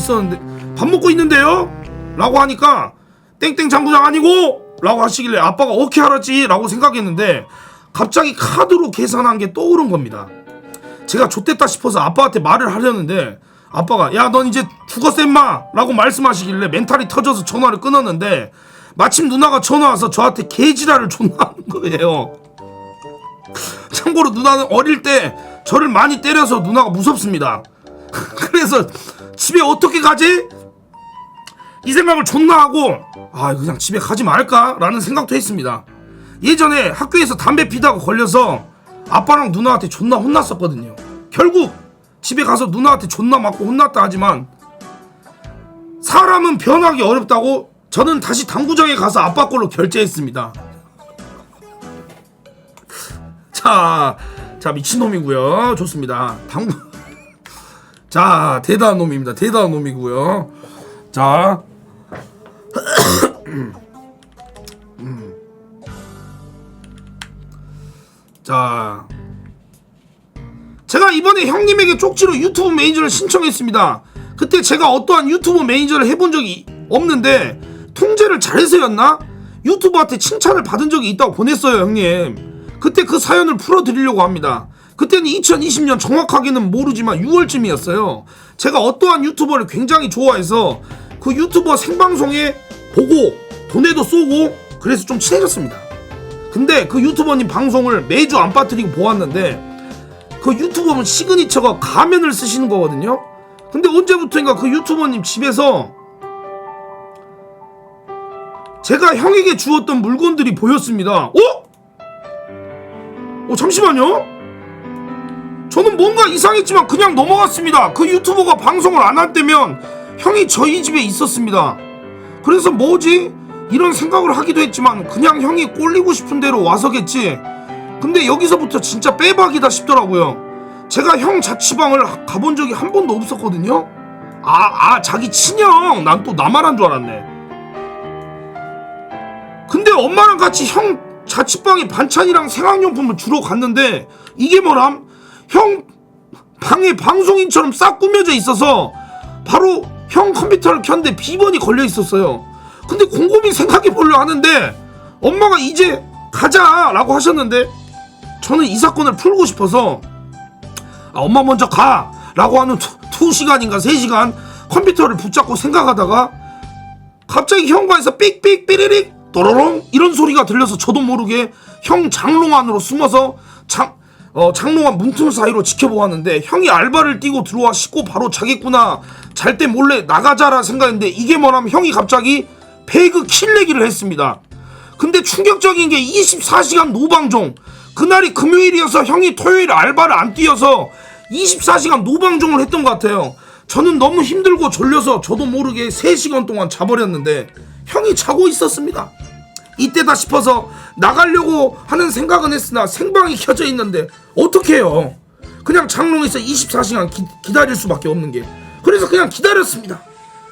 있는데요? 라고 하니까 땡땡 장구장 아니고? 라고 하시길래 아빠가 오케이 알았지 라고 생각했는데 갑자기 카드로 계산한 게 떠오른 겁니다. 제가 좆됐다 싶어서 아빠한테 말을 하려는데 아빠가 야 넌 이제 죽었어 임마 라고 말씀하시길래 멘탈이 터져서 전화를 끊었는데 마침 누나가 전화 와서 저한테 개지랄을 존나 하는 거예요. 참고로 누나는 어릴 때 저를 많이 때려서 누나가 무섭습니다. 그래서 집에 어떻게 가지? 이 생각을 존나 하고 그냥 집에 가지 말까? 라는 생각도 했습니다. 예전에 학교에서 담배 피다가 걸려서 아빠랑 누나한테 존나 혼났었거든요. 결국 집에 가서 누나한테 존나 맞고 혼났다 하지만 사람은 변하기 어렵다고 저는 다시 당구장에 가서 아빠 걸로 결제했습니다. 자 미친놈이고요. 좋습니다. 자 대단한 놈입니다. 대단한 놈이고요. 자 자 제가 이번에 형님에게 쪽지로 유튜브 매니저를 신청했습니다. 그때 제가 어떠한 유튜브 매니저를 해본 적이 없는데 통제를 잘해서였나? 유튜버한테 칭찬을 받은 적이 있다고 보냈어요 형님. 그때 그 사연을 풀어드리려고 합니다. 그때는 2020년 정확하게는 모르지만 6월쯤이었어요. 제가 어떠한 유튜버를 굉장히 좋아해서 그 유튜버 생방송에 보고 돈에도 쏘고 그래서 좀 친해졌습니다. 근데 그 유튜버님 방송을 매주 안 빠뜨리고 보았는데 그 유튜버는 시그니처가 가면을 쓰시는 거거든요. 근데 언제부터인가 그 유튜버님 집에서 제가 형에게 주었던 물건들이 보였습니다. 잠시만요. 저는 뭔가 이상했지만 그냥 넘어갔습니다. 그 유튜버가 방송을 안 할 때면 형이 저희 집에 있었습니다. 그래서 뭐지? 이런 생각을 하기도 했지만 그냥 형이 꼴리고 싶은 대로 와서겠지. 근데 여기서부터 진짜 빼박이다 싶더라고요. 제가 형 자취방을 가본 적이 한 번도 없었거든요. 자기 친형. 난 또 나만 한 줄 알았네. 근데 엄마랑 같이 형 자취방에 반찬이랑 생활용품을 주러 갔는데 이게 뭐람? 형 방에 방송인처럼 싹 꾸며져 있어서 바로 형 컴퓨터를 켰는데 비번이 걸려 있었어요. 근데 곰곰이 생각해 보려 하는데 엄마가 이제 가자라고 하셨는데 저는 이 사건을 풀고 싶어서 엄마 먼저 가 라고 하는 2시간인가 3시간 컴퓨터를 붙잡고 생각하다가 갑자기 현관에서 삑삑 삐리릭 또로롱 이런 소리가 들려서 저도 모르게 형 장롱 안으로 숨어서 장롱 안 문틈 사이로 지켜보았는데 형이 알바를 뛰고 들어와 씻고 바로 자겠구나. 잘 때 몰래 나가자라 생각했는데 이게 뭐냐면 형이 갑자기 배그 킬 내기를 했습니다. 근데 충격적인 게 24시간 노방종. 그날이 금요일이어서 형이 토요일 알바를 안 뛰어서 24시간 노방종을 했던 것 같아요. 저는 너무 힘들고 졸려서 저도 모르게 3시간 동안 자버렸는데 형이 자고 있었습니다. 이때다 싶어서 나가려고 하는 생각은 했으나 생방이 켜져 있는데 어떡해요. 그냥 장롱에서 24시간 기다릴 수밖에 없는 게. 그래서 그냥 기다렸습니다.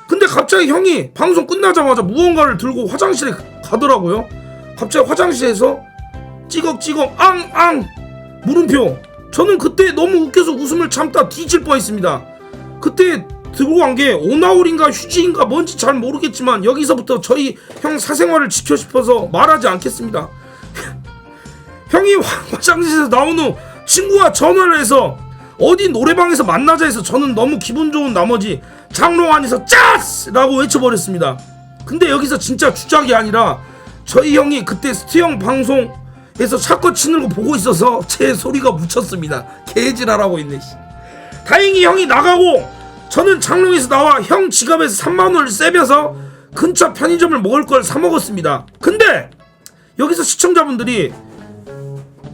근데 갑자기 형이 방송 끝나자마자 무언가를 들고 화장실에 가더라고요. 갑자기 화장실에서 찌걱찌걱 앙앙 물음표. 저는 그때 너무 웃겨서 웃음을 참다 뒤질 뻔했습니다. 그때 들고 간 게 오나홀인가 휴지인가 뭔지 잘 모르겠지만 여기서부터 저희 형 사생활을 지켜 싶어서 말하지 않겠습니다. 형이 화장실에서 나온 후 친구와 전화를 해서 어디 노래방에서 만나자 해서 저는 너무 기분 좋은 나머지 장롱 안에서 짜스! 라고 외쳐버렸습니다. 근데 여기서 진짜 주작이 아니라 저희 형이 그때 스티형 방송에서 샷건 치는 거 보고 있어서 제 소리가 묻혔습니다. 개지랄하고 있네. 다행히 형이 나가고 저는 장롱에서 나와 형 지갑에서 3만원을 떼면서 근처 편의점을 먹을 걸 사 먹었습니다. 근데 여기서 시청자분들이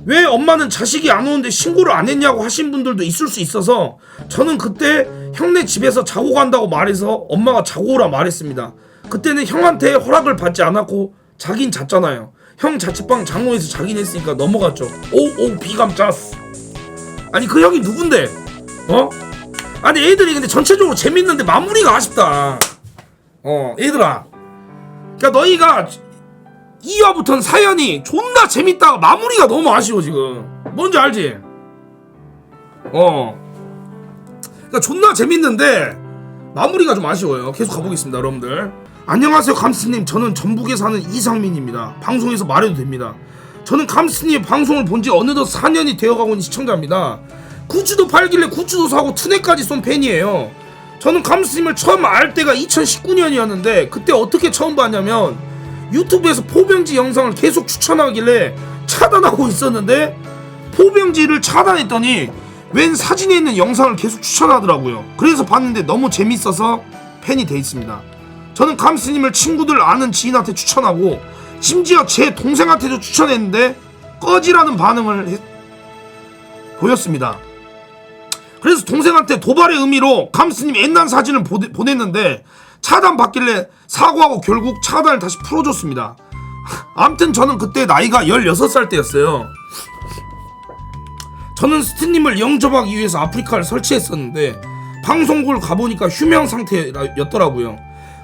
왜 엄마는 자식이 안 오는데 신고를 안 했냐고 하신 분들도 있을 수 있어서 저는 그때 형네 집에서 자고 간다고 말해서 엄마가 자고 오라 말했습니다. 그때는 형한테 허락을 받지 않았고 자긴 잤잖아요. 형 자취방 장롱에서 자긴 했으니까 넘어갔죠. 오 비감 짜스. 아니 그 형이 누군데? 아니 애들이 근데 전체적으로 재밌는데 마무리가 아쉽다. 얘들아, 그러니까 너희가 2화부터는 사연이 존나 재밌다가 마무리가 너무 아쉬워 지금. 뭔지 알지? 그러니까 존나 재밌는데 마무리가 좀 아쉬워요. 계속 가보겠습니다 여러분들. 안녕하세요 감스님. 저는 전북에 사는 이상민입니다. 방송에서 말해도 됩니다. 저는 감스님의 방송을 본지 어느덧 4년이 되어가고 있는 시청자입니다. 굿즈도 팔길래 굿즈도 사고 투네까지 쏜 팬이에요. 저는 감스님을 처음 알 때가 2019년이었는데 그때 어떻게 처음 봤냐면 유튜브에서 포병지 영상을 계속 추천하길래 차단하고 있었는데 포병지를 차단했더니 웬 사진에 있는 영상을 계속 추천하더라고요. 그래서 봤는데 너무 재밌어서 팬이 돼 있습니다. 저는 감스님을 친구들 아는 지인한테 추천하고 심지어 제 동생한테도 추천했는데 꺼지라는 반응을 보였습니다. 그래서 동생한테 도발의 의미로 감스님 옛날 사진을 보냈는데 차단받길래 사과하고 결국 차단을 다시 풀어줬습니다. 암튼 저는 그때 나이가 16살 때였어요. 저는 스티님을 영접하기 위해서 아프리카를 설치했었는데 방송국을 가보니까 휴명 상태였더라고요.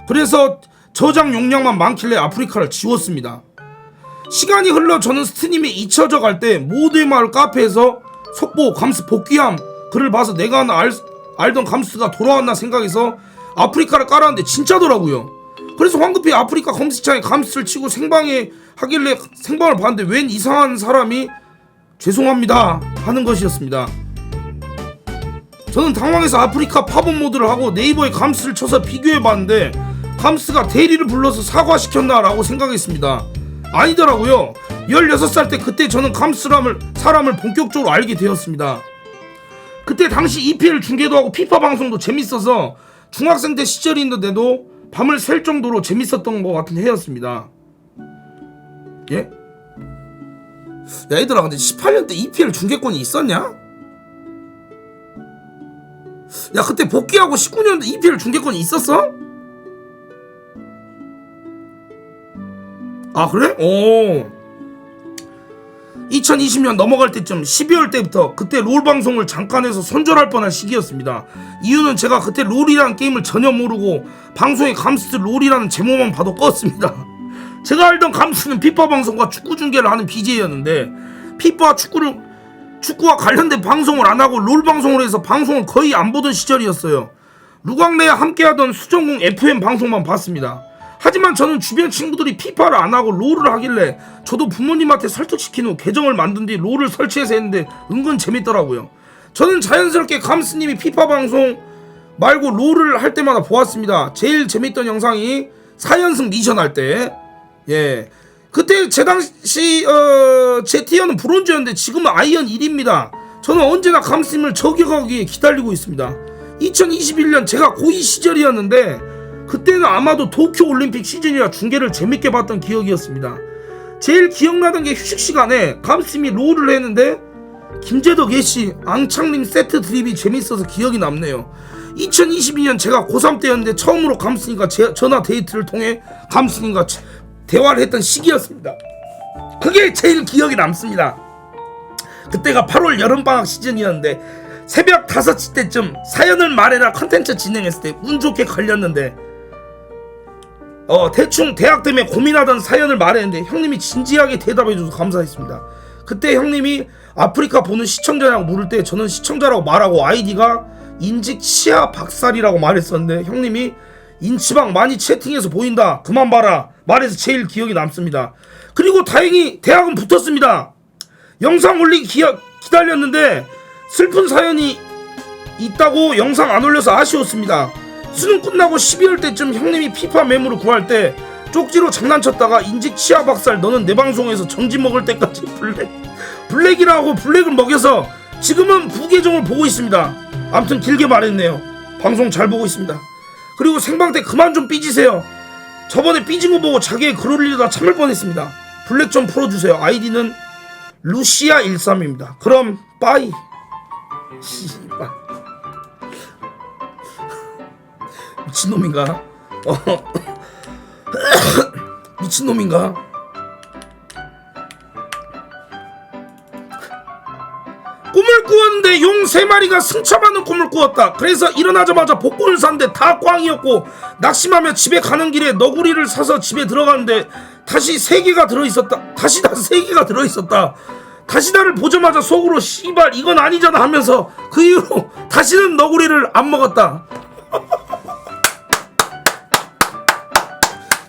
그래서 저장 용량만 많길래 아프리카를 지웠습니다. 시간이 흘러 저는 스티님이 잊혀져 갈 때 모두의 마을 카페에서 속보 감스 복귀함 글을 봐서 내가 알던 감스가 돌아왔나 생각해서 아프리카를 깔았는데 진짜더라고요. 그래서 황급히 아프리카 검색창에 감스를 치고 생방에 하길래 생방을 봤는데 웬 이상한 사람이 죄송합니다 하는 것이었습니다. 저는 당황해서 아프리카 팝업 모드를 하고 네이버에 감스를 쳐서 비교해봤는데 감스가 대리를 불러서 사과시켰나 라고 생각했습니다. 아니더라고요. 16살 때 그때 저는 감스라는 사람을 본격적으로 알게 되었습니다. 그때 당시 EPL 중계도 하고 피파 방송도 재밌어서 중학생 때 시절인데도 밤을 샐 정도로 재밌었던 것 같은 해였습니다. 예? 야 얘들아 근데 18년 때 EPL 중계권이 있었냐? 야 그때 복귀하고 19년도 EPL 중계권이 있었어? 아 그래? 오 2020년 넘어갈 때쯤 12월 때부터 그때 롤 방송을 잠깐 해서 손절할 뻔한 시기였습니다. 이유는 제가 그때 롤이라는 게임을 전혀 모르고 방송에 감스 롤이라는 제목만 봐도 껐습니다. 제가 알던 감스는 피파 방송과 축구 중계를 하는 BJ였는데 피파와 축구와 관련된 방송을 안 하고 롤 방송을 해서 방송을 거의 안 보던 시절이었어요. 루광래와 함께하던 수정공 FM 방송만 봤습니다. 하지만 저는 주변 친구들이 피파를 안 하고 롤을 하길래 저도 부모님한테 설득시킨 후 계정을 만든 뒤 롤을 설치해서 했는데 은근 재밌더라고요. 저는 자연스럽게 감스님이 피파 방송 말고 롤을 할 때마다 보았습니다. 제일 재밌던 영상이 4연승 미션 할 때, 예, 그때 제 당시 제 티어는 브론즈였는데 지금은 아이언 1입니다. 저는 언제나 감스님을 저격하기 위해 기다리고 있습니다. 2021년 제가 고2 시절이었는데 그때는 아마도 도쿄 올림픽 시즌이라 중계를 재밌게 봤던 기억이었습니다. 제일 기억나던 게 휴식 시간에 감스님이 롤을 했는데 김재덕 예시 앙창림 세트 드립이 재밌어서 기억이 남네요. 2022년 제가 고3 때였는데 처음으로 감스님과 전화 데이트를 통해 감스님과 대화를 했던 시기였습니다. 그게 제일 기억이 남습니다. 그때가 8월 여름방학 시즌이었는데 새벽 5시 때쯤 사연을 말해라 컨텐츠 진행했을 때 운 좋게 걸렸는데 대충 대학 때문에 고민하던 사연을 말했는데 형님이 진지하게 대답해줘서 감사했습니다. 그때 형님이 아프리카 보는 시청자냐고 물을 때 저는 시청자라고 말하고 아이디가 인직 치아 박살이라고 말했었는데 형님이 인치방 많이 채팅해서 보인다 그만 봐라 말해서 제일 기억이 남습니다. 그리고 다행히 대학은 붙었습니다. 영상 올리기 기다렸는데 슬픈 사연이 있다고 영상 안 올려서 아쉬웠습니다. 수능 끝나고 12월 때쯤 형님이 피파 메모를 구할 때 쪽지로 장난쳤다가 인직 치아 박살 너는 내 방송에서 정지 먹을 때까지 블랙이라고 블랙을 먹여서 지금은 부계정을 보고 있습니다. 아무튼 길게 말했네요. 방송 잘 보고 있습니다. 그리고 생방 때 그만 좀 삐지세요. 저번에 삐진 거 보고 자기의 글 올리려다 참을 뻔했습니다. 블랙 좀 풀어주세요. 아이디는 루시아13입니다. 그럼 빠이. 씨발 미친놈인가? 미친놈인가? 꿈을 꾸었는데 용 3마리가 승차받는 꿈을 꾸었다. 그래서 일어나자마자 복권을 샀는데 다 꽝이었고 낙심하며 집에 가는 길에 너구리를 사서 집에 들어갔는데 다시 3개가 들어있었다. 다시다를 보자마자 속으로 씨발 이건 아니잖아 하면서 그 이후로 다시는 너구리를 안 먹었다.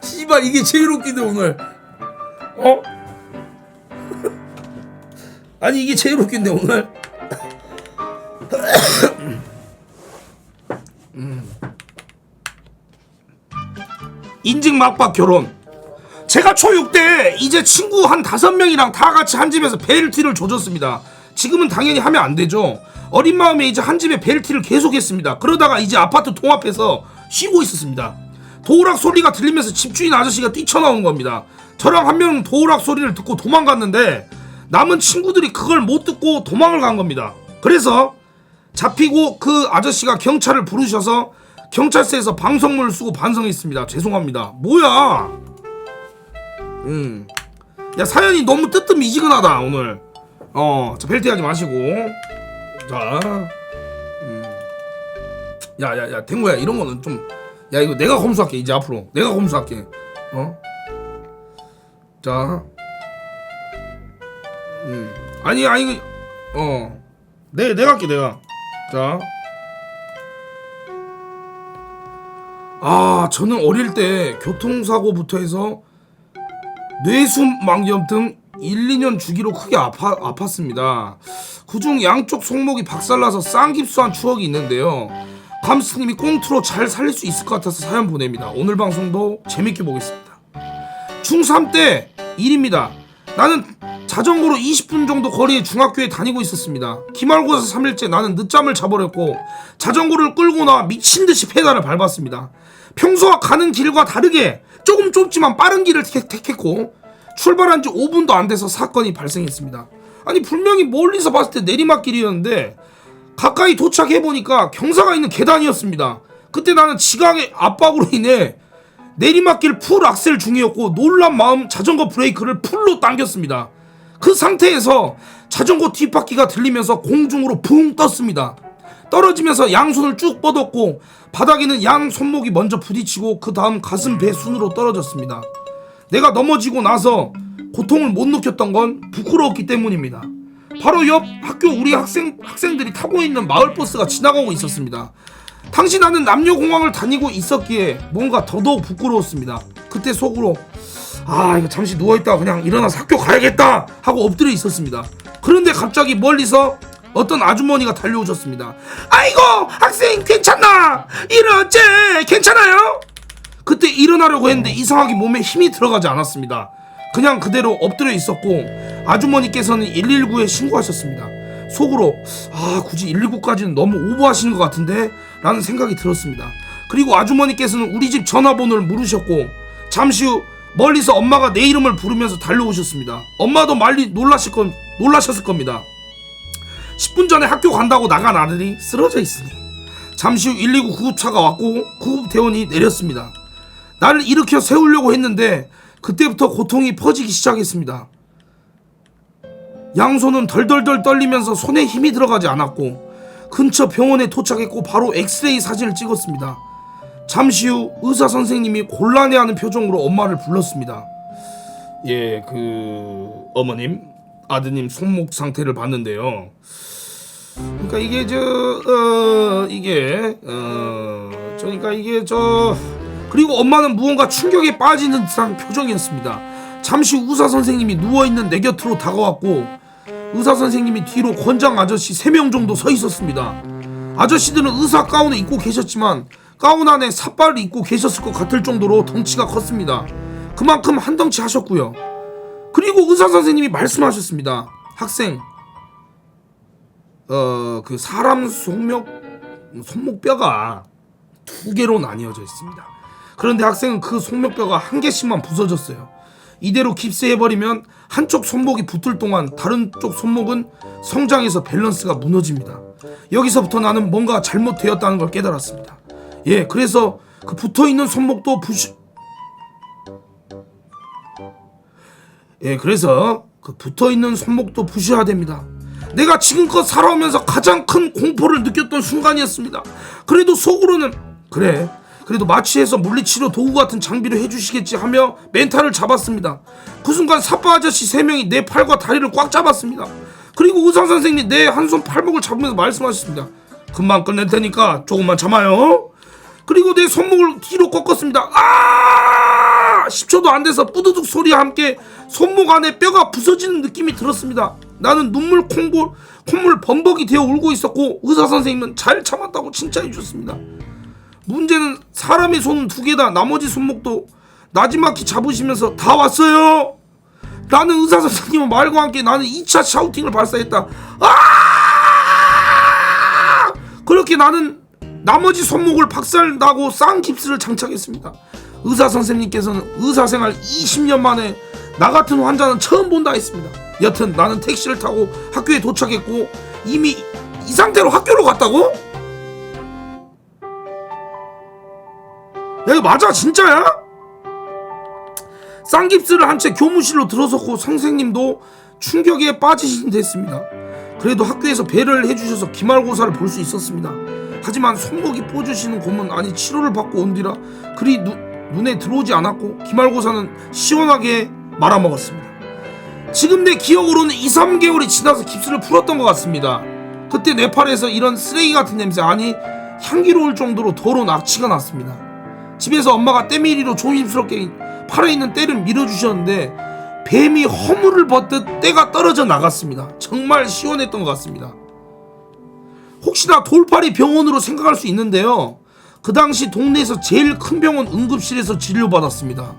씨발 이게 제일 웃기네 오늘. 아니 이게 제일 웃긴데 오늘. 인증 막박 결혼. 제가 초6 때 이제 친구 한 5명이랑 다 같이 한 집에서 벨트를 조졌습니다. 지금은 당연히 하면 안 되죠. 어린 마음에 이제 한 집에 벨트를 계속했습니다. 그러다가 이제 아파트 통합해서 쉬고 있었습니다. 도우락 소리가 들리면서 집주인 아저씨가 뛰쳐나온 겁니다. 저랑 한 명은 도우락 소리를 듣고 도망갔는데 남은 친구들이 그걸 못 듣고 도망을 간 겁니다. 그래서 잡히고 그 아저씨가 경찰을 부르셔서 경찰서에서 방송문을 쓰고 반성했습니다. 죄송합니다. 뭐야? 야 사연이 너무 뜨뜻미지근하다 오늘. 자, 벨트 하지 마시고. 자, 야야야 댕구야 이런 거는 좀, 야 이거 내가 검수할게. 이제 앞으로 내가 검수할게. 자, 아니 이거 내가 할게 내가. 자, 저는 어릴 때 교통사고부터 해서 뇌수막염 등 1, 2년 주기로 크게 아팠습니다. 그중 양쪽 손목이 박살나서 쌍깁스한 추억이 있는데요. 감스님이 꽁트로 잘 살릴 수 있을 것 같아서 사연 보냅니다. 오늘 방송도 재밌게 보겠습니다. 중3 때 일입니다. 나는 자전거로 20분 정도 거리의 중학교에 다니고 있었습니다. 기말고사 3일째 나는 늦잠을 자버렸고 자전거를 끌고 나와 미친듯이 페달을 밟았습니다. 평소와 가는 길과 다르게 조금 좁지만 빠른 길을 택했고 출발한 지 5분도 안 돼서 사건이 발생했습니다. 아니 분명히 멀리서 봤을 때 내리막길이었는데 가까이 도착해보니까 경사가 있는 계단이었습니다. 그때 나는 지각의 압박으로 인해 내리막길 풀 악셀 중이었고 놀란 마음 자전거 브레이크를 풀로 당겼습니다. 그 상태에서 자전거 뒷바퀴가 들리면서 공중으로 붕 떴습니다. 떨어지면서 양손을 쭉 뻗었고 바닥에는 양 손목이 먼저 부딪히고 그 다음 가슴 배 순으로 떨어졌습니다. 내가 넘어지고 나서 고통을 못 느꼈던 건 부끄러웠기 때문입니다. 바로 옆 학교 우리 학생들이 타고 있는 마을버스가 지나가고 있었습니다. 당시 나는 남녀공학을 다니고 있었기에 뭔가 더더욱 부끄러웠습니다. 그때 속으로 이거 잠시 누워있다가 그냥 일어나서 학교 가야겠다 하고 엎드려 있었습니다. 그런데 갑자기 멀리서 어떤 아주머니가 달려오셨습니다. 아이고 학생 괜찮나? 일어났지? 괜찮아요? 그때 일어나려고 했는데 이상하게 몸에 힘이 들어가지 않았습니다. 그냥 그대로 엎드려 있었고 아주머니께서는 119에 신고하셨습니다. 속으로 굳이 119까지는 너무 오버하시는 것 같은데 라는 생각이 들었습니다. 그리고 아주머니께서는 우리 집 전화번호를 물으셨고 잠시 후 멀리서 엄마가 내 이름을 부르면서 달려오셨습니다. 엄마도 많이 놀라셨을 겁니다. 10분 전에 학교 간다고 나간 아들이 쓰러져 있으니. 잠시 후 119 구급차가 왔고 구급대원이 내렸습니다. 나를 일으켜 세우려고 했는데 그때부터 고통이 퍼지기 시작했습니다. 양손은 덜덜덜 떨리면서 손에 힘이 들어가지 않았고 근처 병원에 도착했고 바로 엑스레이 사진을 찍었습니다. 잠시 후 의사 선생님이 곤란해하는 표정으로 엄마를 불렀습니다. 어머님, 아드님 손목 상태를 봤는데요. 그러니까 그리고 엄마는 무언가 충격에 빠지는 듯한 표정이었습니다. 잠시 후 의사 선생님이 누워있는 내 곁으로 다가왔고 의사 선생님이 뒤로 권장 아저씨 3명 정도 서 있었습니다. 아저씨들은 의사 가운을 입고 계셨지만 가운 안에 삿발을 입고 계셨을 것 같을 정도로 덩치가 컸습니다. 그만큼 한 덩치 하셨고요. 그리고 의사 선생님이 말씀하셨습니다. 학생, 그 사람 손목뼈가 2개로 나뉘어져 있습니다. 그런데 학생은 그 손목뼈가 1개씩만 부서졌어요. 이대로 깁스해버리면 한쪽 손목이 붙을 동안 다른 쪽 손목은 성장해서 밸런스가 무너집니다. 여기서부터 나는 뭔가 잘못되었다는 걸 깨달았습니다. 그래서 그 붙어있는 손목도 부셔야 됩니다. 내가 지금껏 살아오면서 가장 큰 공포를 느꼈던 순간이었습니다. 그래도 속으로는 그래도 마취해서 물리치료 도구 같은 장비를 해주시겠지 하며 멘탈을 잡았습니다. 그 순간 사빠 아저씨 3명이 내 팔과 다리를 꽉 잡았습니다. 그리고 의사 선생님이 내 한 손 팔목을 잡으면서 말씀하셨습니다. 금방 끝낼 테니까 조금만 참아요. 그리고 내 손목을 뒤로 꺾었습니다. 10초도 안 돼서 뿌드득 소리와 함께 손목 안에 뼈가 부서지는 느낌이 들었습니다. 나는 콧물 범벅이 되어 울고 있었고 의사 선생님은 잘 참았다고 칭찬해 주셨습니다. 문제는 사람의 손은 2개다. 나머지 손목도 나지막히 잡으시면서 다 왔어요 라는 의사 선생님의 말과 함께 나는 2차 샤우팅을 발사했다. 그렇게 나는 나머지 손목을 박살나고 쌍깁스를 장착했습니다. 의사 선생님께서는 의사생활 20년 만에 나 같은 환자는 처음 본다 했습니다. 여튼 나는 택시를 타고 학교에 도착했고 이미 이 상태로 학교로 갔다고? 야 이거 맞아? 진짜야? 쌍깁스를 한 채 교무실로 들어섰고 선생님도 충격에 빠지신 듯했습니다. 그래도 학교에서 배려를 해주셔서 기말고사를 볼 수 있었습니다. 하지만 손목이 뽀주시는 고문 아니 치료를 받고 온 뒤라 그리 눈에 들어오지 않았고 기말고사는 시원하게 말아먹었습니다. 지금 내 기억으로는 2-3개월이 지나서 깁스를 풀었던 것 같습니다. 그때 내 팔에서 이런 쓰레기 같은 냄새 아니 향기로울 정도로 더러운 악취가 났습니다. 집에서 엄마가 때밀이로 조심스럽게 팔에 있는 때를 밀어주셨는데 뱀이 허물을 벗듯 때가 떨어져 나갔습니다. 정말 시원했던 것 같습니다. 혹시나 돌팔이 병원으로 생각할 수 있는데요. 그 당시 동네에서 제일 큰 병원 응급실에서 진료받았습니다.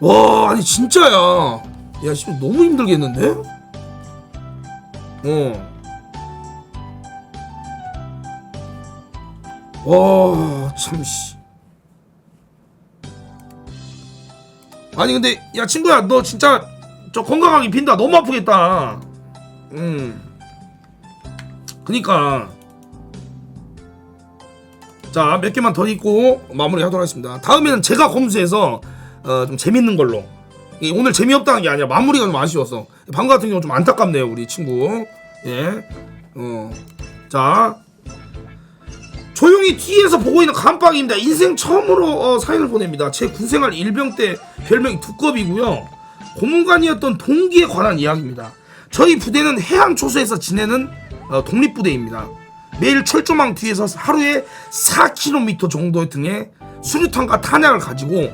와 아니 진짜야. 야 씨 너무 힘들겠는데? 와 참씨. 아니 근데 야 친구야 너 진짜 저 건강하게 빈다. 너무 아프겠다. 그니까 자 몇 개만 더 읽고 마무리 하도록 하겠습니다. 다음에는 제가 검수해서 좀 재밌는 걸로. 오늘 재미없다는 게 아니라 마무리가 좀 아쉬웠어. 방금 같은 경우 좀 안타깝네요 우리 친구. 예. 자 조용히 뒤에서 보고 있는 감빡입니다. 인생 처음으로 사연을 보냅니다. 제 군생활 일병 때 별명이 두꺼비고요. 고문관이었던 동기에 관한 이야기입니다. 저희 부대는 해안초소에서 지내는 독립부대입니다. 매일 철조망 뒤에서 하루에 4km 정도의 등의 수류탄과 탄약을 가지고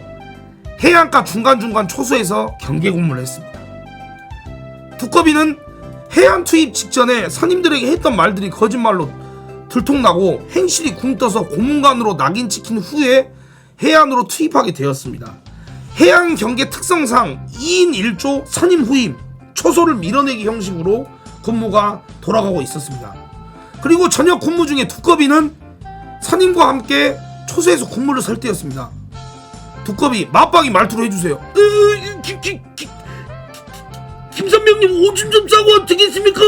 해안가 중간중간 초소에서 경계 근무를 했습니다. 두꺼비는 해안 투입 직전에 선임들에게 했던 말들이 거짓말로 들통나고 행실이 굼떠서 고문관으로 낙인 찍힌 후에 해안으로 투입하게 되었습니다. 해안 경계 특성상 2인 1조 선임 후임 초소를 밀어내기 형식으로 근무가 돌아가고 있었습니다. 그리고 저녁 근무 중에 두꺼비는 선임과 함께 초소에서 근무를 설 때였습니다. 두꺼비 맞박이 말투로 해주세요. 김선병님 오줌 좀 싸고 와도 되겠습니까?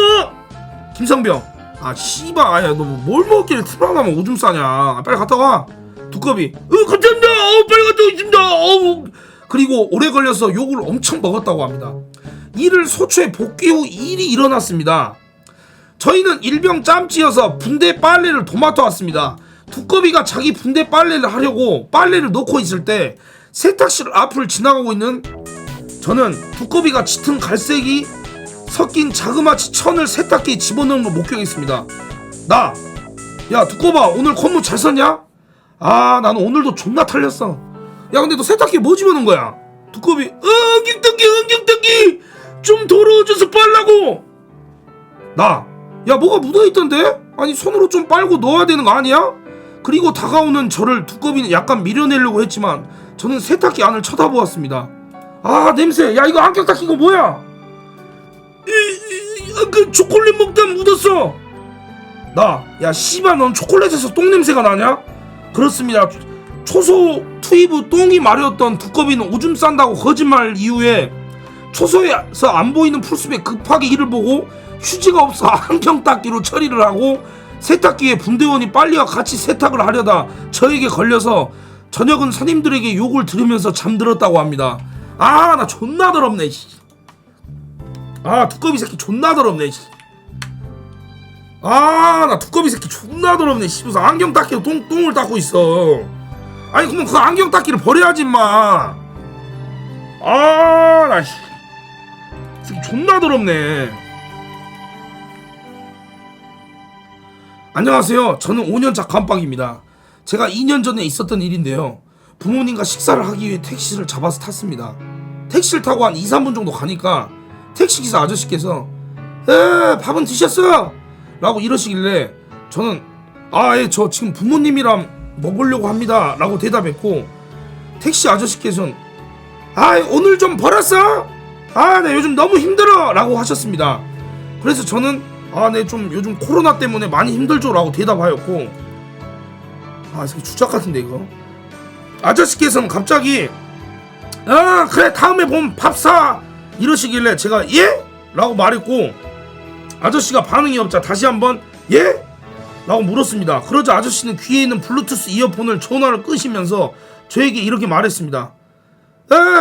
김선병 아 씨발 아야 너 뭘 먹길래 티방나면 오줌 싸냐. 빨리 갔다 와. 두꺼비 감사합니다. 빨리 갔다 오겠습니다. 그리고 오래 걸려서 욕을 엄청 먹었다고 합니다. 이를 소초에 복귀 후 일이 일어났습니다. 저희는 일병 짬찌여서 분대 빨래를 도맡아 왔습니다. 두꺼비가 자기 분대 빨래를 하려고 빨래를 넣고 있을 때 세탁실 앞을 지나가고 있는 저는 두꺼비가 짙은 갈색이 섞인 자그마치 천을 세탁기에 집어넣은 걸 목격했습니다. 야 두꺼봐 오늘 콧물 잘 썼냐? 아 나는 오늘도 존나 털렸어. 야 근데 너 세탁기에 뭐 집어넣은 거야? 두꺼비 안경닦기 좀 더러워져서 빨라고. 야 뭐가 묻어있던데? 아니 손으로 좀 빨고 넣어야 되는 거 아니야? 그리고 다가오는 저를 두꺼비는 약간 밀어내려고 했지만 저는 세탁기 안을 쳐다보았습니다. 아 냄새. 야 이거 안경 닦인 거 뭐야? 그 초콜릿 먹다 묻었어. 야 씨발 넌 초콜릿에서 똥냄새가 나냐? 그렇습니다. 초소 투입 후 똥이 마려웠던 두꺼비는 오줌 싼다고 거짓말 이후에 초소에서 안 보이는 풀숲에 급하게 이를 보고 휴지가 없어 안경 닦기로 처리를 하고 세탁기에 분대원이 빨리와 같이 세탁을 하려다 저에게 걸려서 저녁은 선임들에게 욕을 들으면서 잠들었다고 합니다. 아 나 존나 더럽네. 아 두꺼비 새끼 존나 더럽네. 아 나 두꺼비 새끼 존나 더럽네. 무슨 안경 닦기로 똥을 닦고 있어. 아니 그러면 그 안경 닦기를 버려야지 임마. 아 나 새끼 존나 더럽네. 안녕하세요. 저는 5년차 감빡입니다. 제가 2년 전에 있었던 일인데요. 부모님과 식사를 하기 위해 택시를 잡아서 탔습니다. 택시를 타고 한 2-3분 정도 가니까 택시기사 아저씨께서 밥은 드셨어요? 라고 이러시길래 저는 예 저 지금 부모님이랑 먹으려고 합니다 라고 대답했고 택시 아저씨께서는 오늘 좀 벌었어? 네 요즘 너무 힘들어 라고 하셨습니다. 그래서 저는 네 좀 요즘 코로나 때문에 많이 힘들죠 라고 대답하였고 이 새끼 주작 같은데 이거. 아저씨께서는 갑자기 그래 다음에 보면 밥 사 이러시길래 제가 예? 라고 말했고 아저씨가 반응이 없자 다시 한번 예? 라고 물었습니다. 그러자 아저씨는 귀에 있는 블루투스 이어폰을 전화를 끄시면서 저에게 이렇게 말했습니다.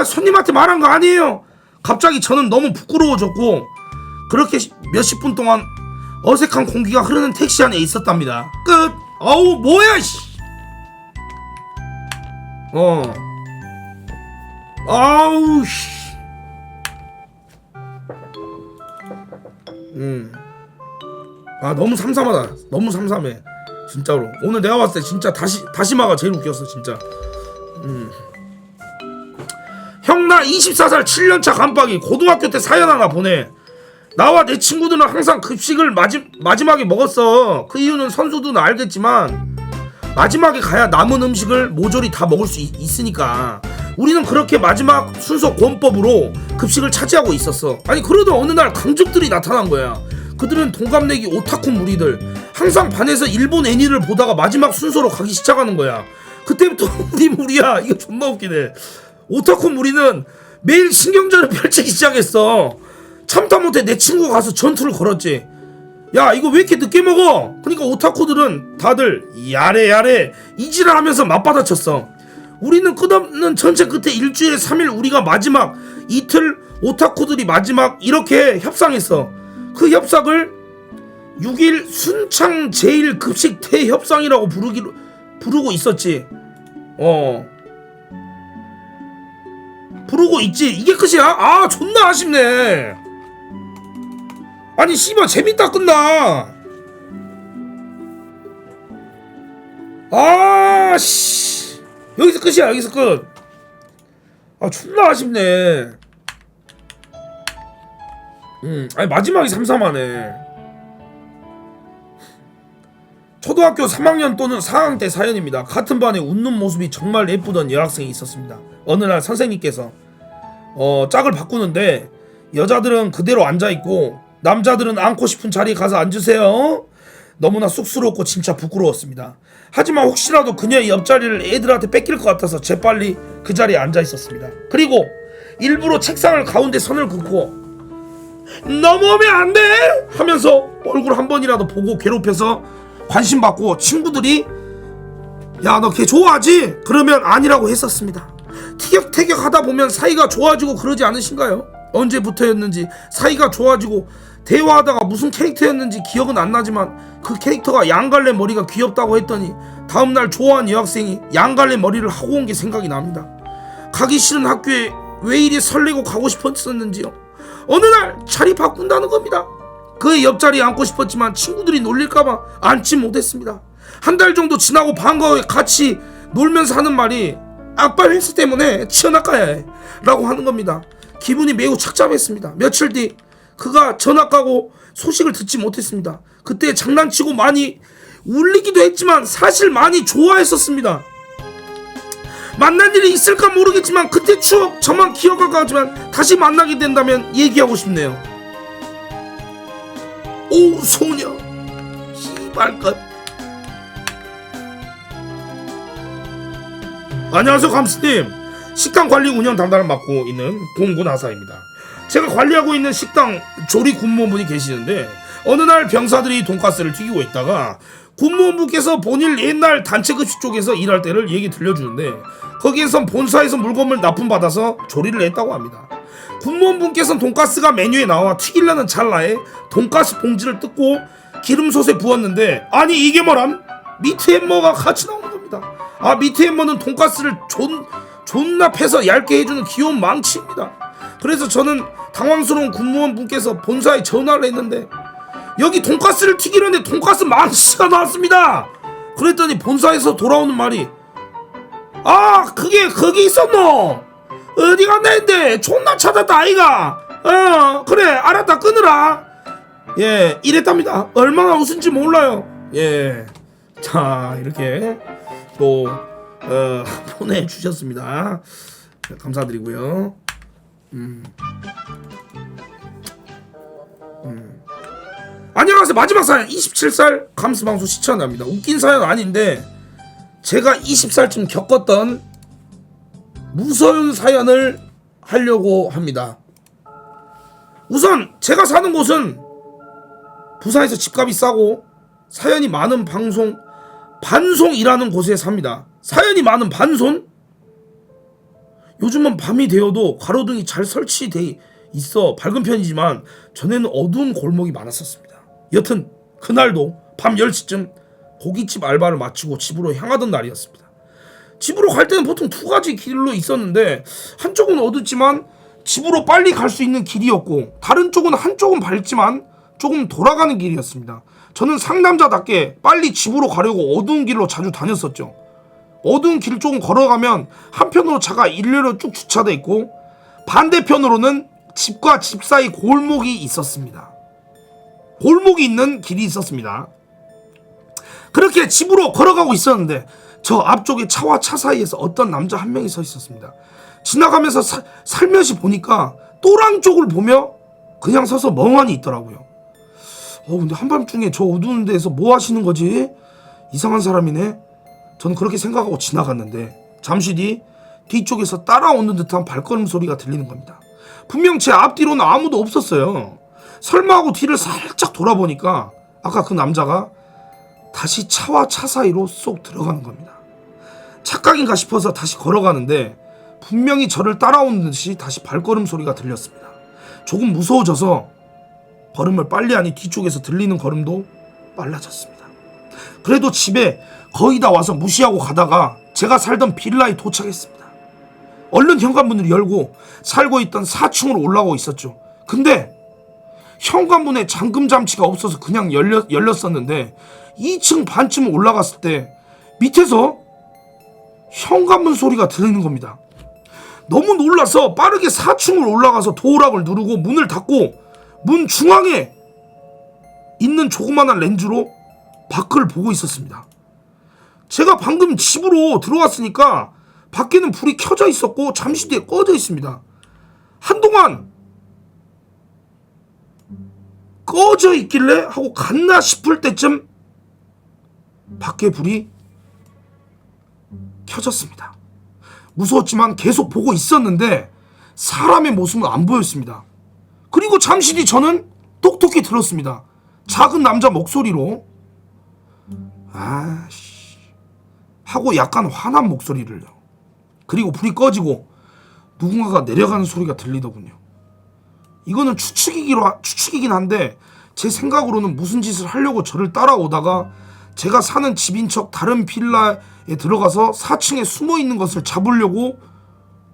손님한테 말한 거 아니에요. 갑자기 저는 너무 부끄러워졌고 그렇게 몇십 분 동안 어색한 공기가 흐르는 택시 안에 있었답니다. 끝. 아우 뭐야 씨. 아우 씨. 아 너무 삼삼하다. 너무 삼삼해. 진짜로. 오늘 내가 봤을 때 진짜 다시마가 제일 웃겼어 진짜. 형 나 24살 7년차 간박이 고등학교 때 사연 하나 보내. 나와 내 친구들은 항상 급식을 마지막에 먹었어. 그 이유는 선수들은 알겠지만 마지막에 가야 남은 음식을 모조리 다 먹을 수 있으니까 우리는 그렇게 마지막 순서 권법으로 급식을 차지하고 있었어. 아니 그러던 어느 날 강적들이 나타난 거야. 그들은 동갑내기 오타쿠 무리들. 항상 반에서 일본 애니를 보다가 마지막 순서로 가기 시작하는 거야. 그때부터 우리 무리야. 이거 존나 웃기네. 오타쿠 무리는 매일 신경전을 펼치기 시작했어. 참다 못해 내 친구가 가서 전투를 걸었지. 야 이거 왜 이렇게 늦게 먹어? 그러니까 오타쿠들은 다들 야래 이지랄 하면서 맞받아쳤어. 우리는 끝없는 전체 끝에 일주일에 3일 우리가 마지막 이틀 오타쿠들이 마지막 이렇게 협상했어. 그 협상을 6일 순창 제일 급식 대협상이라고 부르고 있었지. 부르고 있지. 이게 끝이야? 아 존나 아쉽네. 아니 씨발 재밌다 끝나. 아 씨 여기서 끝이야. 여기서 끝. 아 존나 아쉽네. 아니 마지막이 삼삼하네. 초등학교 3학년 또는 4학년 때 사연입니다. 같은 반에 웃는 모습이 정말 예쁘던 여학생이 있었습니다. 어느 날 선생님께서 짝을 바꾸는데 여자들은 그대로 앉아있고 남자들은 앉고 싶은 자리에 가서 앉으세요. 너무나 쑥스럽고 진짜 부끄러웠습니다. 하지만 혹시라도 그녀의 옆자리를 애들한테 뺏길 것 같아서 재빨리 그 자리에 앉아있었습니다. 그리고 일부러 책상을 가운데 선을 긋고 넘어오면 안 돼! 하면서 얼굴 한 번이라도 보고 괴롭혀서 관심 받고 친구들이 야 너 걔 좋아하지? 그러면 아니라고 했었습니다. 티격태격 하다 보면 사이가 좋아지고 그러지 않으신가요? 언제부터였는지 사이가 좋아지고 대화하다가 무슨 캐릭터였는지 기억은 안 나지만 그 캐릭터가 양갈래 머리가 귀엽다고 했더니 다음날 좋아한 여학생이 양갈래 머리를 하고 온 게 생각이 납니다. 가기 싫은 학교에 왜 이리 설레고 가고 싶었었는지요. 어느 날 자리 바꾼다는 겁니다. 그의 옆자리에 앉고 싶었지만 친구들이 놀릴까봐 앉지 못했습니다. 한 달 정도 지나고 방과 후에 같이 놀면서 하는 말이 악발 헬스 때문에 치어나가야 해 라고 하는 겁니다. 기분이 매우 착잡했습니다. 며칠 뒤 그가 전학 가고 소식을 듣지 못했습니다. 그때 장난치고 많이 울리기도 했지만 사실 많이 좋아했었습니다. 만난 일이 있을까 모르겠지만 그때 추억 저만 기억하고 하지만 다시 만나게 된다면 얘기하고 싶네요. 오 소녀 씨발것. 안녕하세요 감스님. 식당 관리 운영 담당을 맡고 있는 공군 하사입니다. 제가 관리하고 있는 식당 조리 군무원분이 계시는데 어느 날 병사들이 돈가스를 튀기고 있다가 군무원분께서 본인 옛날 단체급식 쪽에서 일할 때를 얘기 들려주는데 거기에선 본사에서 물건을 납품받아서 조리를 했다고 합니다. 군무원분께서는 돈가스가 메뉴에 나와 튀기려는 찰나에 돈가스 봉지를 뜯고 기름솥에 부었는데 아니 이게 뭐람? 미트 햄머가 같이 나오는 겁니다. 아 미트 햄머는 돈가스를 존나 패서 얇게 해주는 귀여운 망치입니다. 그래서 저는 당황스러운 군무원분께서 본사에 전화를 했는데 여기 돈가스를 튀기려는데 돈가스 망치가 나왔습니다. 그랬더니 본사에서 돌아오는 말이 아 그게 거기 있었노? 어디 갔나 했는데 존나 찾았다 아이가. 그래 알았다 끊으라. 예 이랬답니다. 얼마나 웃은지 몰라요. 예 자 이렇게 또 보내주셨습니다. 감사드리고요. 안녕하세요. 마지막 사연 27살 감스방송 시청자입니다. 웃긴 사연 아닌데 제가 20살쯤 겪었던 무서운 사연을 하려고 합니다. 우선 제가 사는 곳은 부산에서 집값이 싸고 사연이 많은 방송 반송이라는 곳에 삽니다. 사연이 많은 반송? 요즘은 밤이 되어도 가로등이 잘 설치돼 있어 밝은 편이지만 전에는 어두운 골목이 많았었습니다. 여튼 그날도 밤 10시쯤 고깃집 알바를 마치고 집으로 향하던 날이었습니다. 집으로 갈 때는 보통 두 가지 길로 있었는데 한쪽은 어둡지만 집으로 빨리 갈 수 있는 길이었고 다른 쪽은 한쪽은 밝지만 조금 돌아가는 길이었습니다. 저는 상남자답게 빨리 집으로 가려고 어두운 길로 자주 다녔었죠. 어두운 길 조금 걸어가면 한편으로 차가 일렬로 쭉 주차돼 있고 반대편으로는 집과 집 사이 골목이 있었습니다. 골목이 있는 길이 있었습니다. 그렇게 집으로 걸어가고 있었는데 저 앞쪽에 차와 차 사이에서 어떤 남자 한 명이 서 있었습니다. 지나가면서 살며시 보니까 또랑 쪽을 보며 그냥 서서 멍하니 있더라고요. 근데 한밤중에 저 어두운 데에서 뭐 하시는 거지? 이상한 사람이네. 저는 그렇게 생각하고 지나갔는데 잠시 뒤 뒤쪽에서 따라오는 듯한 발걸음 소리가 들리는 겁니다. 분명 제 앞뒤로는 아무도 없었어요. 설마 하고 뒤를 살짝 돌아보니까 아까 그 남자가 다시 차와 차 사이로 쏙 들어가는 겁니다. 착각인가 싶어서 다시 걸어가는데 분명히 저를 따라오는 듯이 다시 발걸음 소리가 들렸습니다. 조금 무서워져서 걸음을 빨리 하니 뒤쪽에서 들리는 걸음도 빨라졌습니다. 그래도 집에 거의 다 와서 무시하고 가다가 제가 살던 빌라에 도착했습니다. 얼른 현관문을 열고 살고 있던 4층으로 올라가고 있었죠. 근데 현관문에 잠금 장치가 없어서 그냥 열렸었는데 2층 반쯤 올라갔을 때 밑에서 현관문 소리가 들리는 겁니다. 너무 놀라서 빠르게 4층을 올라가서 도어락을 누르고 문을 닫고 문 중앙에 있는 조그만한 렌즈로 밖을 보고 있었습니다. 제가 방금 집으로 들어왔으니까 밖에는 불이 켜져 있었고 잠시 뒤에 꺼져 있습니다. 한동안 꺼져 있길래 하고 갔나 싶을 때쯤 밖에 불이 켜졌습니다. 무서웠지만 계속 보고 있었는데 사람의 모습은 안 보였습니다. 그리고 잠시 뒤 저는 똑똑히 들었습니다. 작은 남자 목소리로 아씨 하고 약간 화난 목소리를요. 그리고 불이 꺼지고 누군가가 내려가는 소리가 들리더군요. 이거는 추측이긴 한데 제 생각으로는 무슨 짓을 하려고 저를 따라오다가 제가 사는 집인 척 다른 빌라에 들어가서 4층에 숨어 있는 것을 잡으려고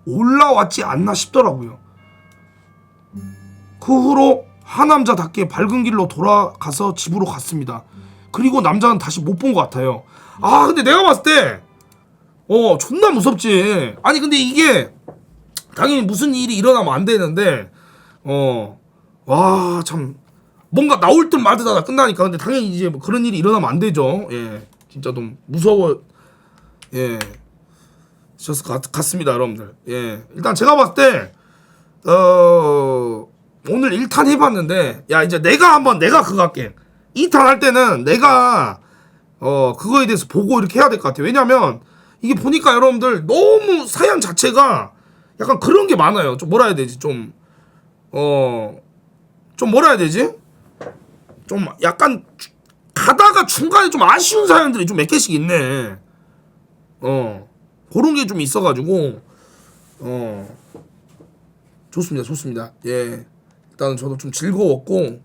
올라왔지 않나 싶더라고요. 그 후로 하남자답게 밝은 길로 돌아가서 집으로 갔습니다. 그리고 남자는 다시 못 본 것 같아요. 근데 내가 봤을 때 존나 무섭지. 아니 근데 이게 당연히 무슨 일이 일어나면 안 되는데 와 참 뭔가 나올 듯 말 듯 하다 끝나니까. 근데 당연히 이제 뭐 그런 일이 일어나면 안 되죠. 예, 진짜 좀 무서워. 예, 같습니다, 여러분들. 예, 일단 제가 봤을 때 오늘 1탄 해봤는데 야 이제 내가 그거 할게. 2탄 할 때는 내가 그거에 대해서 보고 이렇게 해야 될 것 같아요. 왜냐면 이게 보니까 여러분들 너무 사연 자체가 약간 그런 게 많아요. 좀 뭐라 해야 되지? 좀 뭐라 해야 되지? 좀 약간 가다가 중간에 좀 아쉬운 사연들이 좀 몇 개씩 있네. 그런 게 좀 있어가지고 좋습니다. 예, 일단은 저도 좀 즐거웠고